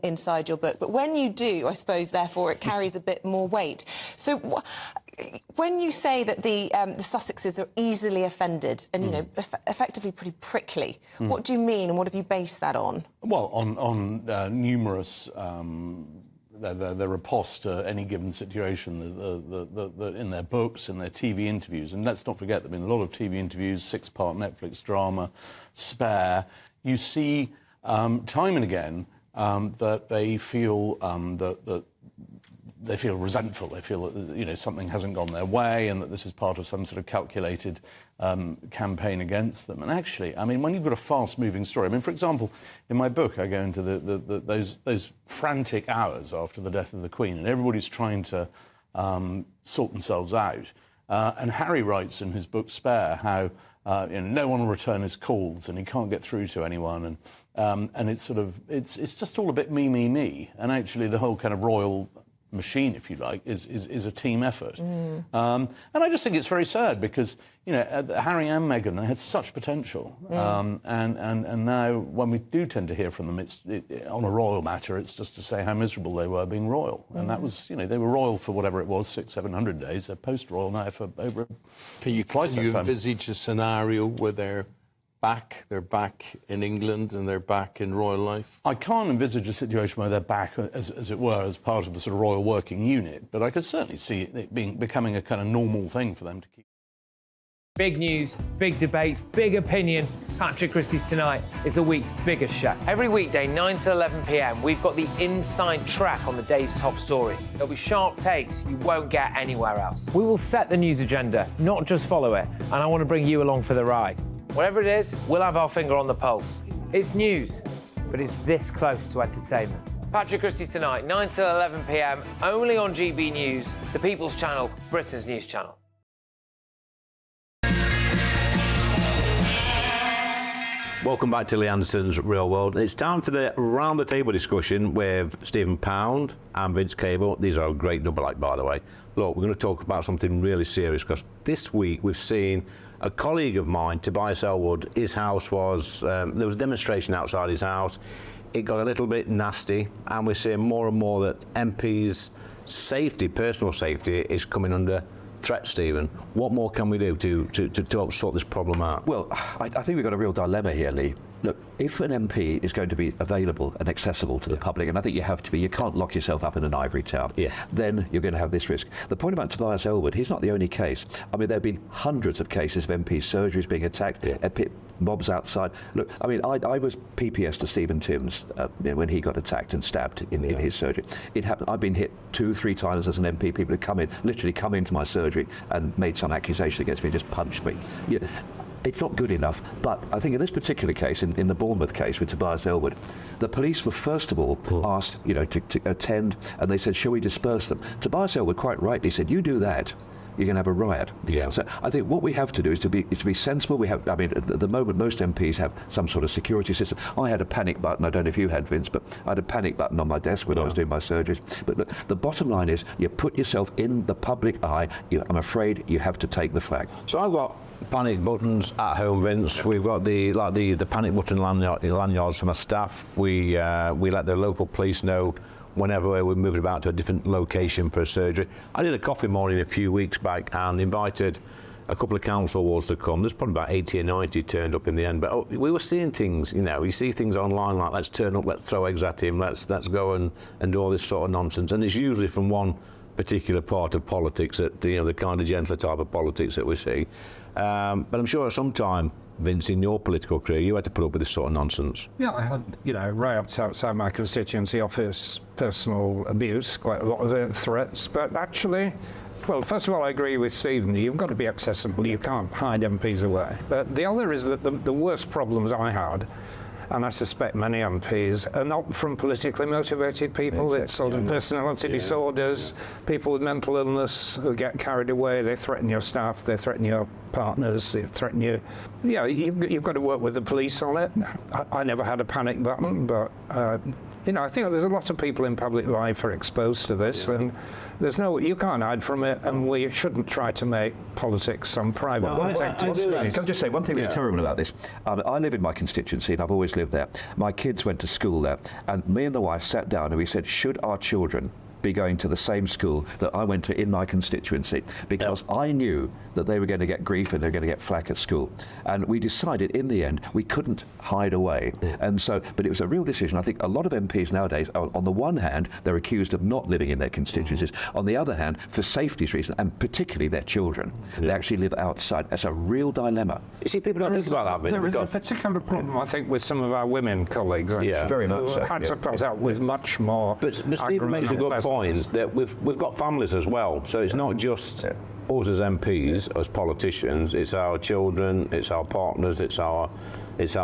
inside your book. But when you do, I suppose, therefore, it carries a bit more weight. So when you say that the Sussexes are easily offended and, you know, effectively pretty prickly, what do you mean and what have you based that on? Well, on numerous their riposte to any given situation in their books and their TV interviews. And let's not forget, there have been a lot of TV interviews, 6-part Netflix drama, Spare. You see time and again that they feel that they feel resentful. They feel that, you know, something hasn't gone their way and that this is part of some sort of calculated campaign against them. And actually, I mean, when you've got a fast-moving story, I mean, for example, in my book, I go into those frantic hours after the death of the Queen, and everybody's trying to sort themselves out. And Harry writes in his book Spare how you know, no one will return his calls, and he can't get through to anyone, and it's sort of it's just all a bit me. And actually, the whole kind of royal machine, if you like, is a team effort. And I just think it's very sad because, you know, Harry and Meghan, they had such potential. And now when we do tend to hear from them, on a royal matter, it's just to say how miserable they were being royal. And that was, you know, they were royal for whatever it was, 600-700 days. They're post-royal now for over twice that time. Can you envisage a scenario where they're back in England and they're back in royal life? I can't envisage a situation where they're back, as it were, as part of the sort of royal working unit, but I could certainly see it becoming a kind of normal thing for them to keep. Big news, big debates, big opinion. Patrick Christie's Tonight is the week's biggest show. Every weekday, 9 to 11 p.m, we've got the inside track on the day's top stories. There'll be sharp takes you won't get anywhere else. We will set the news agenda, not just follow it, and I want to bring you along for the ride. Whatever it is, we'll have our finger on the pulse. It's news, but it's this close to entertainment. Patrick Christie's Tonight, 9 to 11 p.m, only on GB News, the People's Channel, Britain's news channel. Welcome back to Lee Anderson's Real World. It's time for the round the table discussion with Stephen Pound and Vince Cable. These are a great double act, by the way. Look, we're going to talk about something really serious because this week we've seen a colleague of mine, Tobias Ellwood, his house was, there was a demonstration outside his house. It got a little bit nasty, and we're seeing more and more that MPs' safety, personal safety, is coming under threat, Stephen. What more can we do to help sort this problem out? Well, I think we've got a real dilemma here, Lee. Look, if an MP is going to be available and accessible to the public, and I think you have to be, you can't lock yourself up in an ivory tower, then you're going to have this risk. The point about Tobias Ellwood, he's not the only case. I mean, there have been hundreds of cases of MP surgeries being attacked, mobs outside. Look, I mean, I was PPS to Stephen Timms when he got attacked and stabbed in his surgery. It happened. I've been hit 2-3 times as an MP. People have come in, literally come into my surgery and made some accusation against me, just punched me. It's not good enough, but I think in this particular case, in the Bournemouth case with Tobias Ellwood, the police were first of all asked, to attend, and they said, shall we disperse them? Tobias Ellwood quite rightly said, you do that, you're going to have a riot. Yeah. So I think what we have to do is to be sensible. We have, I mean, at the moment, most MPs have some sort of security system. I had a panic button. I don't know if you had, Vince, but I had a panic button on my desk when I was doing my surgeries. But look, the bottom line is you put yourself in the public eye. I'm afraid you have to take the flag. So I've got panic buttons at home, Vince. We've got the panic button lanyards for my staff. We let the local police know whenever we're moving about to a different location for a surgery. I did a coffee morning a few weeks back and invited a couple of council wards to come. There's probably about 80 or 90 turned up in the end, but we were seeing things, you know, you see things online like let's turn up, let's throw eggs at him, let's go and do all this sort of nonsense, and it's usually from one particular part of politics, that the kind of gentler type of politics that we see. But I'm sure at some time, Vince, in your political career, you had to put up with this sort of nonsense. Yeah, I had, riots outside my constituency office, personal abuse, quite a lot of threats. But actually, well, first of all, I agree with Stephen. You've got to be accessible. You can't hide MPs away. But the other is that the worst problems I had, and I suspect many MPs, are not from politically motivated people. Exactly. It's sort of personality disorders, people with mental illness who get carried away. They threaten your staff, they threaten your partners, they threaten you. Yeah, you've got to work with the police on it. I never had a panic button, but I think there's a lot of people in public life are exposed to this, and you can't hide from it, and we shouldn't try to make politics some private protected space. Can I just say one thing that's terrible about this? I live in my constituency, and I've always lived there. My kids went to school there, and me and the wife sat down and we said, should our children be going to the same school that I went to in my constituency? Because I knew that they were going to get grief and they were going to get flack at school. And we decided in the end we couldn't hide away. And so, but it was a real decision. I think a lot of MPs nowadays, on the one hand, they're accused of not living in their constituencies. On the other hand, for safety reasons, and particularly their children, they actually live outside. That's a real dilemma. You see, people don't think about that. There is a particular problem, I think, with some of our women colleagues. Yeah, very much so. Had to put out with much more. But Stephen makes a good point that we've got families as well, so it's not just us as MPs, as politicians. It's our children, it's our partners, it's our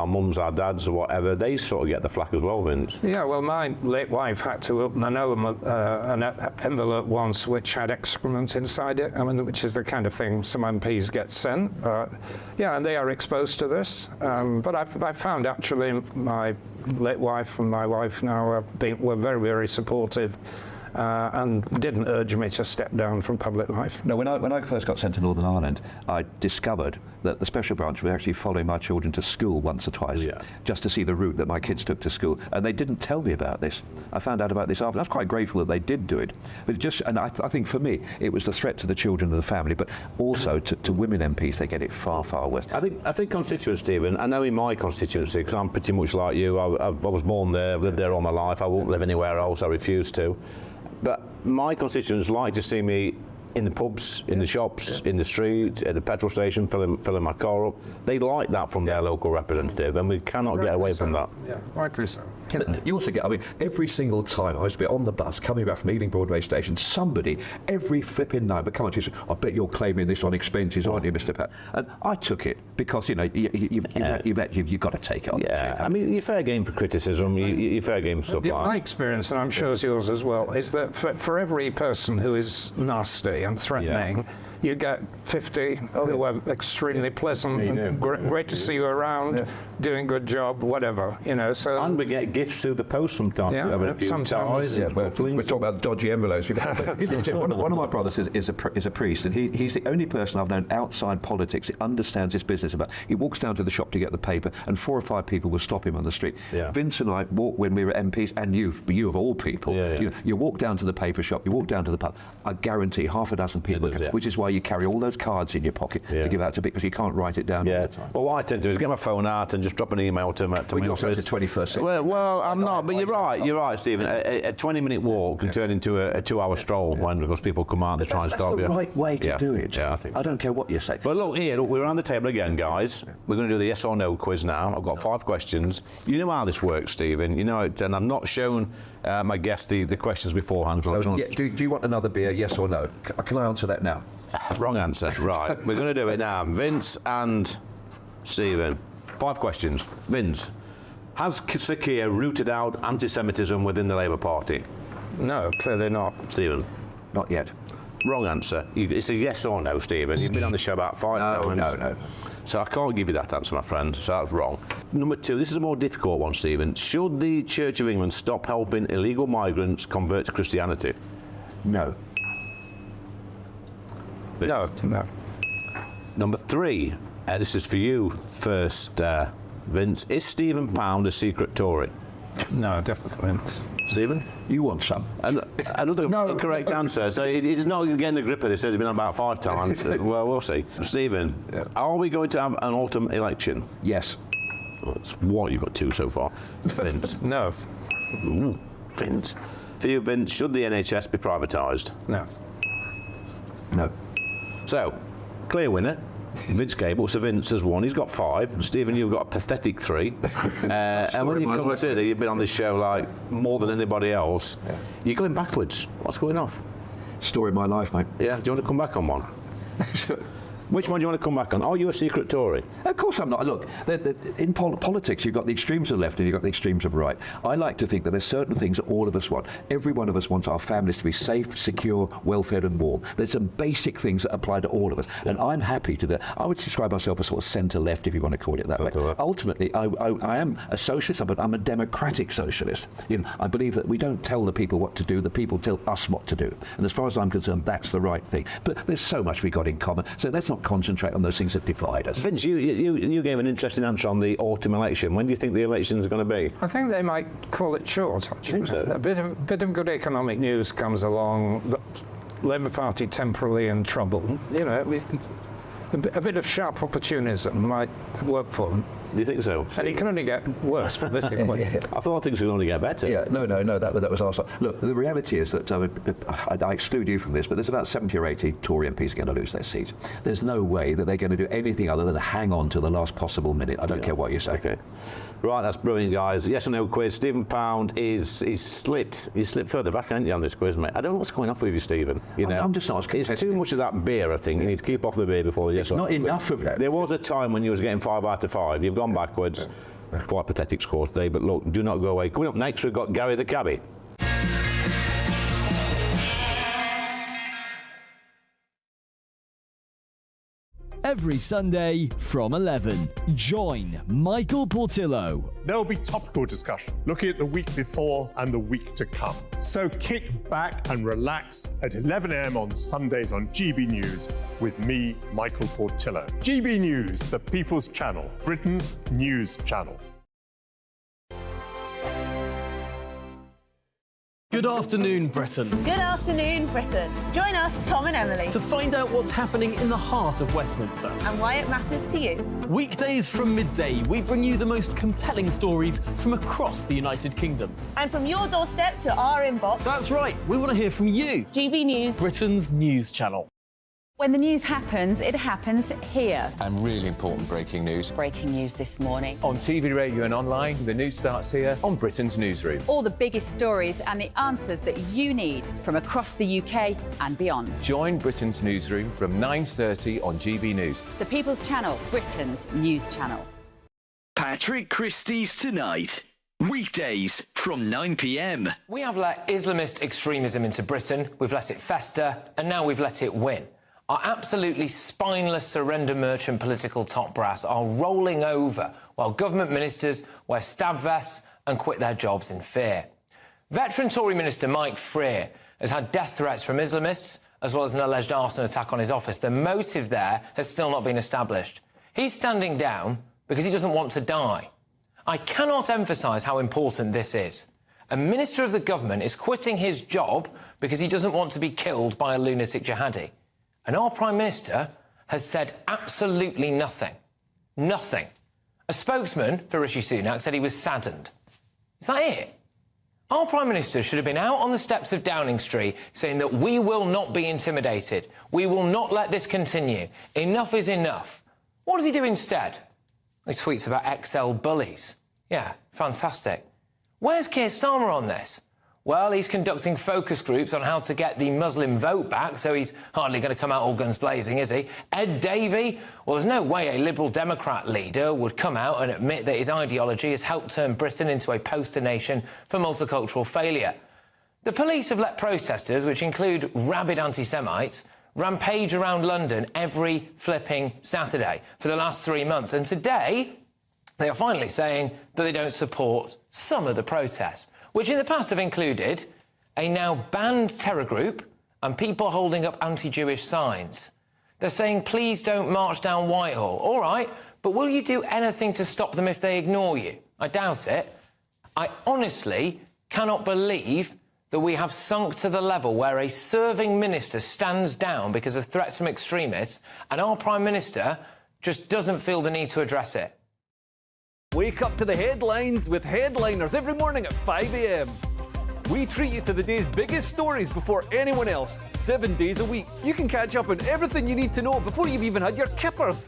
mums, our dads, or whatever. They sort of get the flack as well, Vince. Yeah, well, my late wife had to open an envelope once which had excrement inside it. I mean, which is the kind of thing some MPs get sent. Yeah, and they are exposed to this. But I found actually my late wife and my wife now were very, very supportive. And didn't urge me to step down from public life. No, when I first got sent to Northern Ireland, I discovered that the special branch was actually following my children to school once or twice, just to see the route that my kids took to school. And they didn't tell me about this. I found out about this after. I was quite grateful that they did do it. But I think for me, it was the threat to the children and the family, but also to women MPs, they get it far, far worse. I think constituents, Stephen, I know in my constituency, because I'm pretty much like you, I was born there, lived there all my life, I won't live anywhere else, I refuse to. But my constituents like to see me in the pubs, in the shops, in the street, at the petrol station, filling my car up. They like that from their local representative, and we cannot get away from that. Yeah, rightly so. You also get, every single time I used to be on the bus coming back from Ealing Broadway Station, somebody, every flipping night, would come up to you and say, I bet you're claiming this on expenses, aren't you, Mr. Pat? And I took it because, you've got to take it on. Yeah, I mean, you're fair game for criticism, you're fair game for stuff like that. My experience, and I'm sure it's yours as well, is that for every person who is nasty and threatening, you get 50 who are extremely pleasant, and great to see you around, doing a good job, whatever, So, and we get gifts through the post sometimes. Sometimes. We're talking about dodgy envelopes. One of my brothers is a priest, and he's the only person I've known outside politics that understands this business about. He walks down to the shop to get the paper, and 4 or 5 people will stop him on the street. Vince and I walked when we were MPs, and you of all people, you walk down to the paper shop, you walk down to the pub. I guarantee half a dozen people, which is why you carry all those cards in your pocket to give out to because you can't write it down all the time. Well, what I tend to do is get my phone out and just drop an email to my office. You're such a 21st century. Well, I'm not, but you're right, Stephen. A 20-minute walk can turn into a 2-hour stroll because people come out and they try and stop you. That's the right way to do it. Yeah, I think so. I don't care what you say. But look, we're on the table again, guys. We're going to do the yes or no quiz now. I've got 5 questions. You know how this works, Stephen. You know it, and I've not shown my guest the questions beforehand. So, do you want another beer, yes or no? Can I answer that now? Wrong answer. Right. We're going to do it now. Vince and Stephen. 5 questions. Vince, has Sir Keir rooted out anti-Semitism within the Labour Party? No, clearly not. Stephen? Not yet. Wrong answer. It's a yes or no, Stephen. You've been on the show about 5 times. No. So I can't give you that answer, my friend. So that's wrong. Number 2, this is a more difficult one, Stephen. Should the Church of England stop helping illegal migrants convert to Christianity? No. No. Number 3, this is for you first, Vince. Is Stephen Pound a secret Tory? No, definitely. Stephen? You want some? Another incorrect answer. So he's not getting the grip of this. He's been on about 5 times. Well, we'll see. Stephen, are we going to have an autumn election? Yes. That's what you've got 2 so far. Vince? No. Ooh, Vince. For you, Vince, should the NHS be privatised? No. No. So, clear winner. Vince Cable, so Vince has won. He's got 5. Stephen, you've got a pathetic 3. And when you consider you've been on this show like more than anybody else, you're going backwards. What's going off? Story of my life, mate. Yeah, do you want to come back on one? Which one do you want to come back on? Are you a secret Tory? Of course I'm not. Look, in politics, you've got the extremes of left and you've got the extremes of right. I like to think that there's certain things that all of us want. Every one of us wants our families to be safe, secure, well-fed and warm. There's some basic things that apply to all of us. And I'm happy to that. I would describe myself as sort of centre-left, if you want to call it that way. Ultimately, I am a socialist, but I'm a democratic socialist. You know, I believe that we don't tell the people what to do, the people tell us what to do. And as far as I'm concerned, that's the right thing. But there's so much we got in common. So let's not concentrate on those things that divide us. Vince, you gave an interesting answer on the autumn election. When do you think the elections are going to be? I think they might call it short. Think so? A bit of good economic news comes along. The Labour Party temporarily in trouble. You know, a bit of sharp opportunism might work for them. Do you think so? And it can only get worse politically. I thought things would only get better. Yeah, no, that was our side. Look, the reality is that I exclude you from this, but there's about 70 or 80 Tory MPs going to lose their seats. There's no way that they're going to do anything other than hang on to the last possible minute. I don't care what you say. Okay. Right, that's brilliant, guys. Yes or no quiz. Stephen Pound he's slipped. You slipped further back, haven't you, on this quiz, mate? I don't know what's going on with you, Stephen. You know, I'm just not. It's too much of that beer, I think. You need to keep off the beer before the yes or no. Not enough of that. There was a time when you was getting 5 out of 5. You've gone backwards. Quite pathetic score today, but look, do not go away. Coming up next, we've got Gary the Cabbie. Every Sunday from 11, join Michael Portillo. There'll be topical discussion, looking at the week before and the week to come. So kick back and relax at 11 a.m. on Sundays on GB News with me, Michael Portillo. GB News, the People's Channel, Britain's news channel. Good afternoon, Britain. Good afternoon, Britain. Join us, Tom and Emily, To find out what's happening in the heart of Westminster. and why it matters to you. Weekdays from midday, we bring you the most compelling stories from across the United Kingdom. And from your doorstep to our inbox, That's right, we want to hear from you. GB News, Britain's news channel. When the news happens, it happens here. And really important breaking news. Breaking news this morning. On TV, radio and online, the news starts here on Britain's Newsroom. All the biggest stories and the answers that you need from across the UK and beyond. Join Britain's Newsroom from 9:30 on GB News. The People's Channel, Britain's news channel. Patrick Christie's Tonight. Weekdays from 9 p.m. We have let Islamist extremism into Britain, we've let it fester, and now we've let it win. Our absolutely spineless surrender merchant political top brass are rolling over while government ministers wear stab vests and quit their jobs in fear. Veteran Tory Minister Mike Freer has had death threats from Islamists as well as an alleged arson attack on his office. The motive there has still not been established. He's standing down because he doesn't want to die. I cannot emphasise how important this is. A minister of the government is quitting his job because he doesn't want to be killed by a lunatic jihadi. And our Prime Minister has said absolutely nothing. Nothing. A spokesman for Rishi Sunak said he was saddened. Is that it? Our Prime Minister should have been out on the steps of Downing Street saying that we will not be intimidated. We will not let this continue. Enough is enough. What does he do instead? He tweets about XL bullies. Yeah, fantastic. Where's Keir Starmer on this? Well, he's conducting focus groups on how to get the Muslim vote back, so he's hardly going to come out all guns blazing, is he? Ed Davey? Well, there's no way a Liberal Democrat leader would come out and admit that his ideology has helped turn Britain into a poster nation for multicultural failure. The police have let protesters, which include rabid anti-Semites, rampage around London every flipping Saturday for the last 3 months. And today, they are finally saying that they don't support some of the protests, which in the past have included a now banned terror group and people holding up anti-Jewish signs. They're saying, please don't march down Whitehall. All right, but will you do anything to stop them if they ignore you? I doubt it. I honestly cannot believe that we have sunk to the level where a serving minister stands down because of threats from extremists and our Prime Minister just doesn't feel the need to address it. Wake up to the headlines with Headliners every morning at 5 a.m. We treat you to the day's biggest stories before anyone else, 7 days a week. You can catch up on everything you need to know before you've even had your kippers.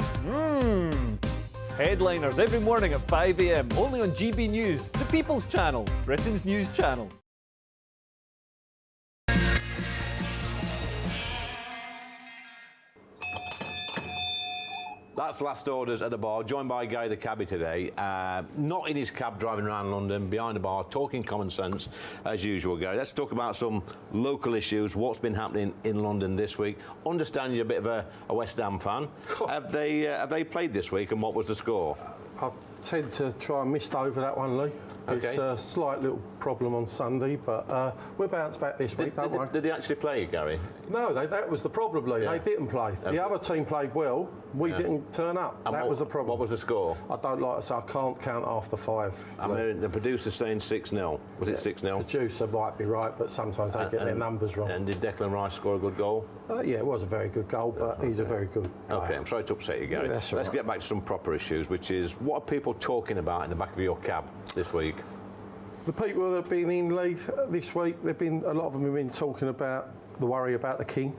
Headliners every morning at 5 a.m. only on GB News, the People's Channel, Britain's news channel. That's last orders at the bar, joined by Gary the cabbie today. Not in his cab driving around London, behind the bar, talking common sense as usual, Gary. Let's talk about some local issues, what's been happening in London this week. Understand you're a bit of a West Ham fan. Have they played this week and what was the score? I tend to try and mist over that one, Lee. Okay. It's a slight little problem on Sunday, but we'll bounce back this week, don't we? Did they actually play, Gary? No, that was the problem, Lee. Yeah. They didn't play. The other team played well. We didn't turn up. And that was the problem. What was the score? I don't like to say I can't count after 5. I mean, the producer's saying 6-0. Was it 6-0? The producer might be right, but sometimes they get their numbers wrong. And did Declan Rice score a good goal? Yeah, it was a very good goal, but he's a very good player. OK, I'm sorry to upset you, Gary. Yeah, that's all Let's right. get back to some proper issues, which is, what are people talking about in the back of your cab this week? The people that have been in Leith this week, a lot of them have been talking about the worry about the King.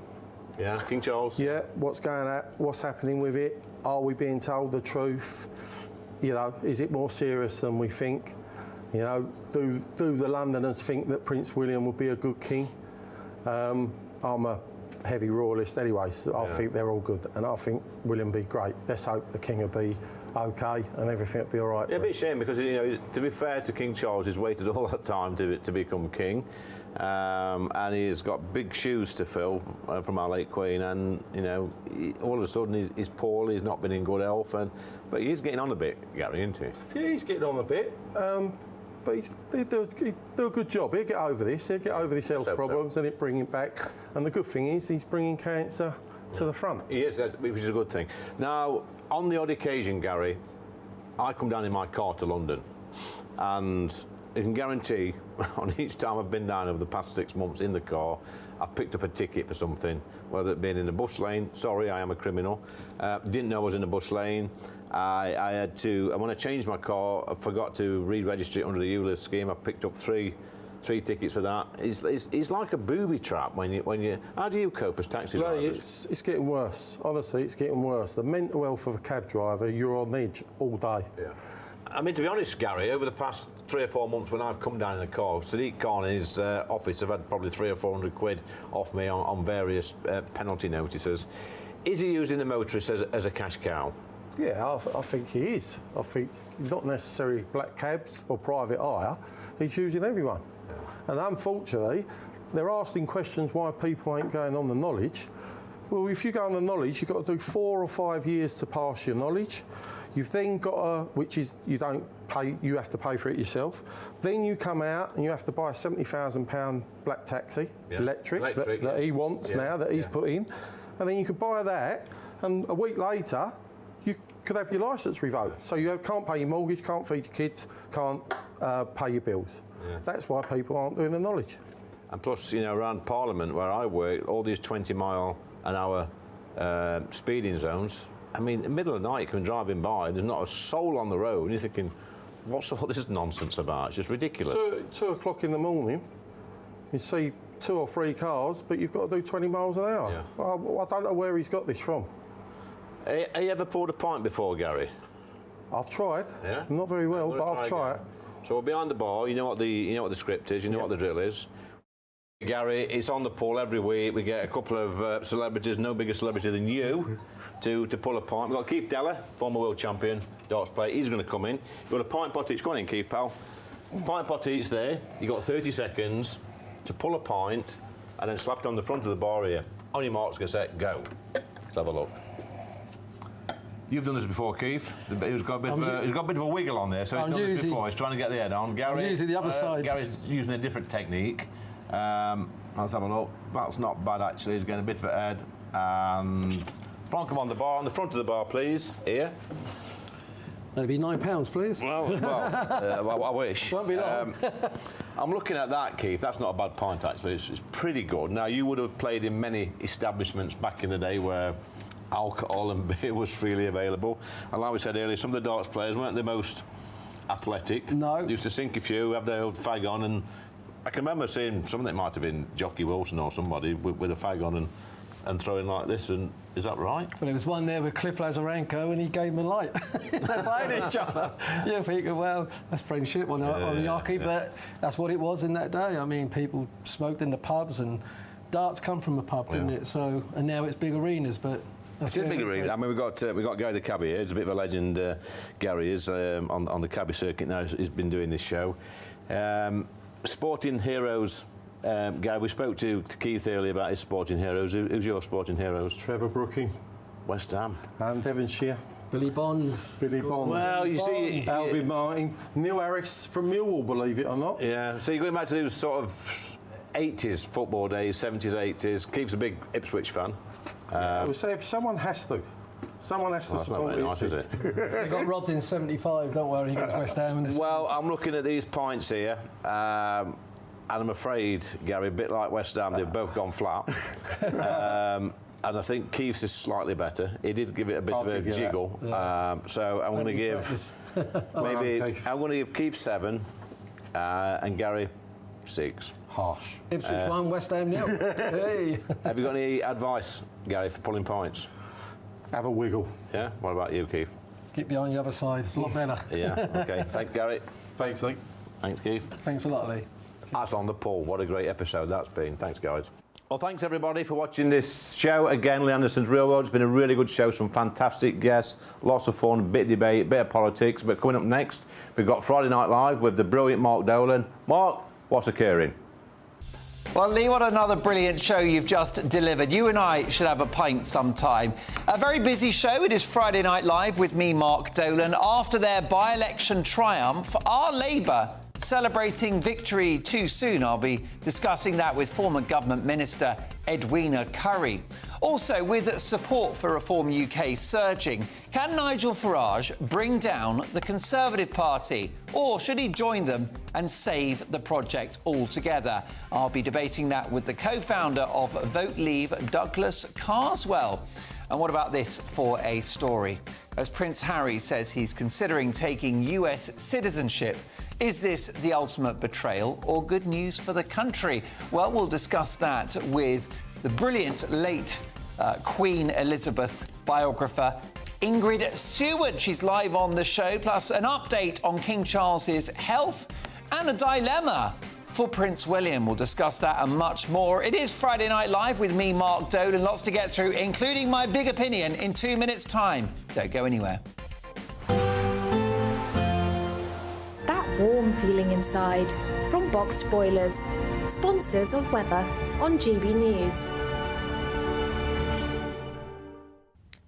Yeah, King Charles. Yeah, what's going on? What's happening with it? Are we being told the truth? You know, is it more serious than we think? You know, do the Londoners think that Prince William would be a good king? I'm a heavy royalist anyway, so I think they're all good, and I think William will be great. Let's hope the King will be OK and everything will be all right. Yeah, a bit shame because, you know, to be fair to King Charles, he's waited all that time to become king, and he's got big shoes to fill from our late Queen, and, you know, all of a sudden he's poorly, he's not been in good health, but he's getting on a bit, Gary, isn't he? Yeah, he's getting on a bit. But he'll do a good job. He'll get over this. He'll get over these health problems and it'll bring him back. And the good thing is he's bringing cancer to the front. He is, which is a good thing. Now, on the odd occasion, Gary, I come down in my car to London, and you can guarantee on each time I've been down over the past 6 months in the car, I've picked up a ticket for something, whether it been in a bus lane. Sorry, I am a criminal. Didn't know I was in a bus lane. I had to, and when I changed my car, I forgot to re-register it under the ULIS scheme. I picked up three tickets for that. It's like a booby trap when you. How do you cope as taxi drivers? It's getting worse. Honestly, it's getting worse. The mental health of a cab driver, you're on edge all day. Yeah. I mean, to be honest, Gary, over the past 3 or 4 months when I've come down in a car, Sadiq Khan in his office have had probably 300 or 400 quid off me on various penalty notices. Is he using the motorist as a cash cow? Yeah, I think he is. I think not necessarily black cabs or private hire. He's using everyone. And unfortunately, they're asking questions why people ain't going on the knowledge. Well, if you go on the knowledge, you've got to do 4 or 5 years to pass your knowledge. You've then got which is you don't pay, you have to pay for it yourself. Then you come out and you have to buy a £70,000 black taxi, electric that he wants now, that he's put in. And then you could buy that, and a week later, you could have your licence revoked. So you can't pay your mortgage, can't feed your kids, can't pay your bills. Yeah. That's why people aren't doing the knowledge. And plus, you know, around Parliament where I work, all these 20-mile-an-hour speeding zones. I mean, in the middle of the night, you can be driving by, there's not a soul on the road, and you're thinking, what's all this nonsense about? It's just ridiculous. 2 o'clock in the morning, you see 2 or 3 cars, but you've got to do 20 miles an hour. Yeah. Well, I don't know where he's got this from. Have you ever poured a pint before, Gary? I've tried. Yeah? Not very well, but I've tried. So we're behind the bar, you know what the script is, you know what the drill is. Gary, it's on the poll every week. We get a couple of celebrities, no bigger celebrity than you, to pull a pint. We've got Keith Deller, former world champion, darts player. He's going to come in. You've got a pint pot each. Go on in, Keith, pal. Pint pot each there. You've got 30 seconds. to pull a pint and then slap it on the front of the bar here. On your marks, get set, go. Let's have a look. You've done this before, Keith. He's got a bit of a wiggle on there, so he's done this before. He's trying to get the head on. Gary, I'm using the other side. Gary's using a different technique. Let's have a look. That's not bad, actually. He's getting a bit of a head. And plonk him on the bar, on the front of the bar, please. Here. That'd be £9, please. Well, I wish. Won't be long. I'm looking at that, Keith. That's not a bad pint, actually. It's pretty good. Now, you would have played in many establishments back in the day where alcohol and beer was freely available. And like we said earlier, some of the darts players weren't the most athletic. No. They used to sink a few, have their old fag on, and I can remember seeing something that might have been Jockey Wilson or somebody with a fag on and throwing like this, and is that right? Well, there was one there with Cliff Lazarenko, and he gave him a light. They played each other. You think, well, that's friendship on the Yaki, but that's what it was in that day. I mean, people smoked in the pubs, and darts come from a pub, didn't it? So, and now it's big arenas, but. It's a big arena. I mean, we've got Gary the Cabbie here. He's a bit of a legend. Gary is on the cabbie circuit now. He's been doing this show. Sporting heroes. Gary, we spoke to Keith earlier about his sporting heroes. Who's your sporting heroes? Trevor Brooking. West Ham. And Devonshire. Billy Bonds. Well, you see... Alvin Martin. Neil Harris from Millwall, believe it or not. Yeah, so you're going back to those sort of 80s football days, 70s, 80s. Keith's a big Ipswich fan. I would say if someone has to support nice, is it? They got robbed in '75. Don't worry, against West Ham. Well, I'm looking at these pints here, and I'm afraid, Gary, a bit like West Ham, they've both gone flat. And I think Keith's is slightly better. He did give it a bit of a jiggle. So I'm going to give I'm going to give Keith 7 and Gary 6. Harsh. Ipswich 1, West Ham 0. Hey. Have you got any advice, Gary, for pulling pints? Have a wiggle. Yeah? What about you, Keith? Get behind the other side. It's a lot better. Yeah, OK. Thanks, Gary. Thanks, Lee. Thanks, Keith. Thanks a lot, Lee. That's on the pull. What a great episode that's been. Thanks, guys. Well, thanks, everybody, for watching this show. Again, Lee Anderson's Real World. It's been a really good show. Some fantastic guests. Lots of fun. Bit of debate, bit of politics. But coming up next, we've got Friday Night Live with the brilliant Mark Dolan. Mark, what's occurring? Well, Lee, what another brilliant show you've just delivered. You and I should have a pint sometime. A very busy show. It is Friday Night Live with me, Mark Dolan. After their by-election triumph, are Labour celebrating victory too soon? I'll be discussing that with former Government Minister Edwina Currie. Also, with support for Reform UK surging, can Nigel Farage bring down the Conservative Party? Or should he join them and save the project altogether? I'll be debating that with the co-founder of Vote Leave, Douglas Carswell. And what about this for a story? As Prince Harry says he's considering taking US citizenship, is this the ultimate betrayal or good news for the country? Well, we'll discuss that with the brilliant late Queen Elizabeth biographer Ingrid Seward. She's live on the show, plus an update on King Charles's health and a dilemma for Prince William. We'll discuss that and much more. It is Friday Night Live with me, Mark Dolan. Lots to get through, including my big opinion in 2 minutes' time. Don't go anywhere. That warm feeling inside from Boxed Boilers, sponsors of weather on GB News.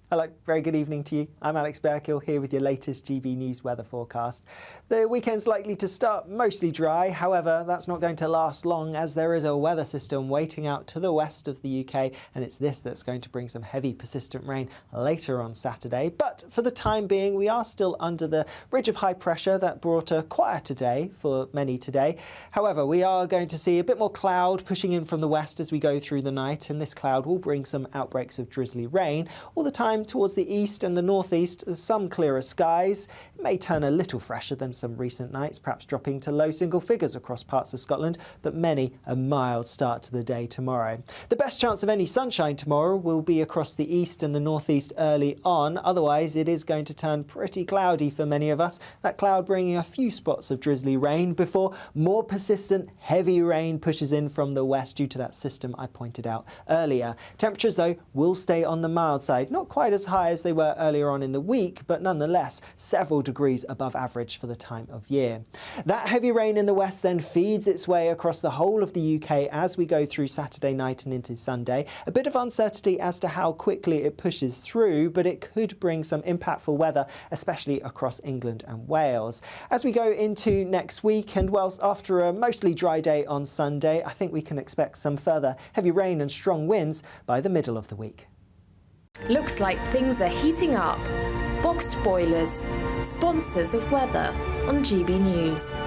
Hello, very good evening to you. I'm Alex Burkill here with your latest GB News weather forecast. The weekend's likely to start mostly dry, however, that's not going to last long as there is a weather system waiting out to the west of the UK, and it's this that's going to bring some heavy persistent rain later on Saturday. But for the time being, we are still under the ridge of high pressure that brought a quieter day for many today. However, we are going to see a bit more cloud pushing in from the west as we go through the night, and this cloud will bring some outbreaks of drizzly rain. All the time towards the east and the northeast, some clearer skies. It may turn a little fresher than some recent nights, perhaps dropping to low single figures across parts of Scotland, but many a mild start to the day tomorrow. The best chance of any sunshine tomorrow will be across the east and the northeast early on. Otherwise, it is going to turn pretty cloudy for many of us. That cloud bringing a few spots of drizzly rain before more persistent heavy rain pushes in from the west due to that system I pointed out earlier. Temperatures, though, will stay on the mild side, not quite quite as high as they were earlier on in the week, but nonetheless several degrees above average for the time of year. That heavy rain in the west then feeds its way across the whole of the UK as we go through Saturday night and into Sunday. A bit of uncertainty as to how quickly it pushes through, but it could bring some impactful weather, especially across England and Wales. As we go into next week, and whilst after a mostly dry day on Sunday, I think we can expect some further heavy rain and strong winds by the middle of the week. Looks like things are heating up. Boxed Boilers, sponsors of weather on GB News.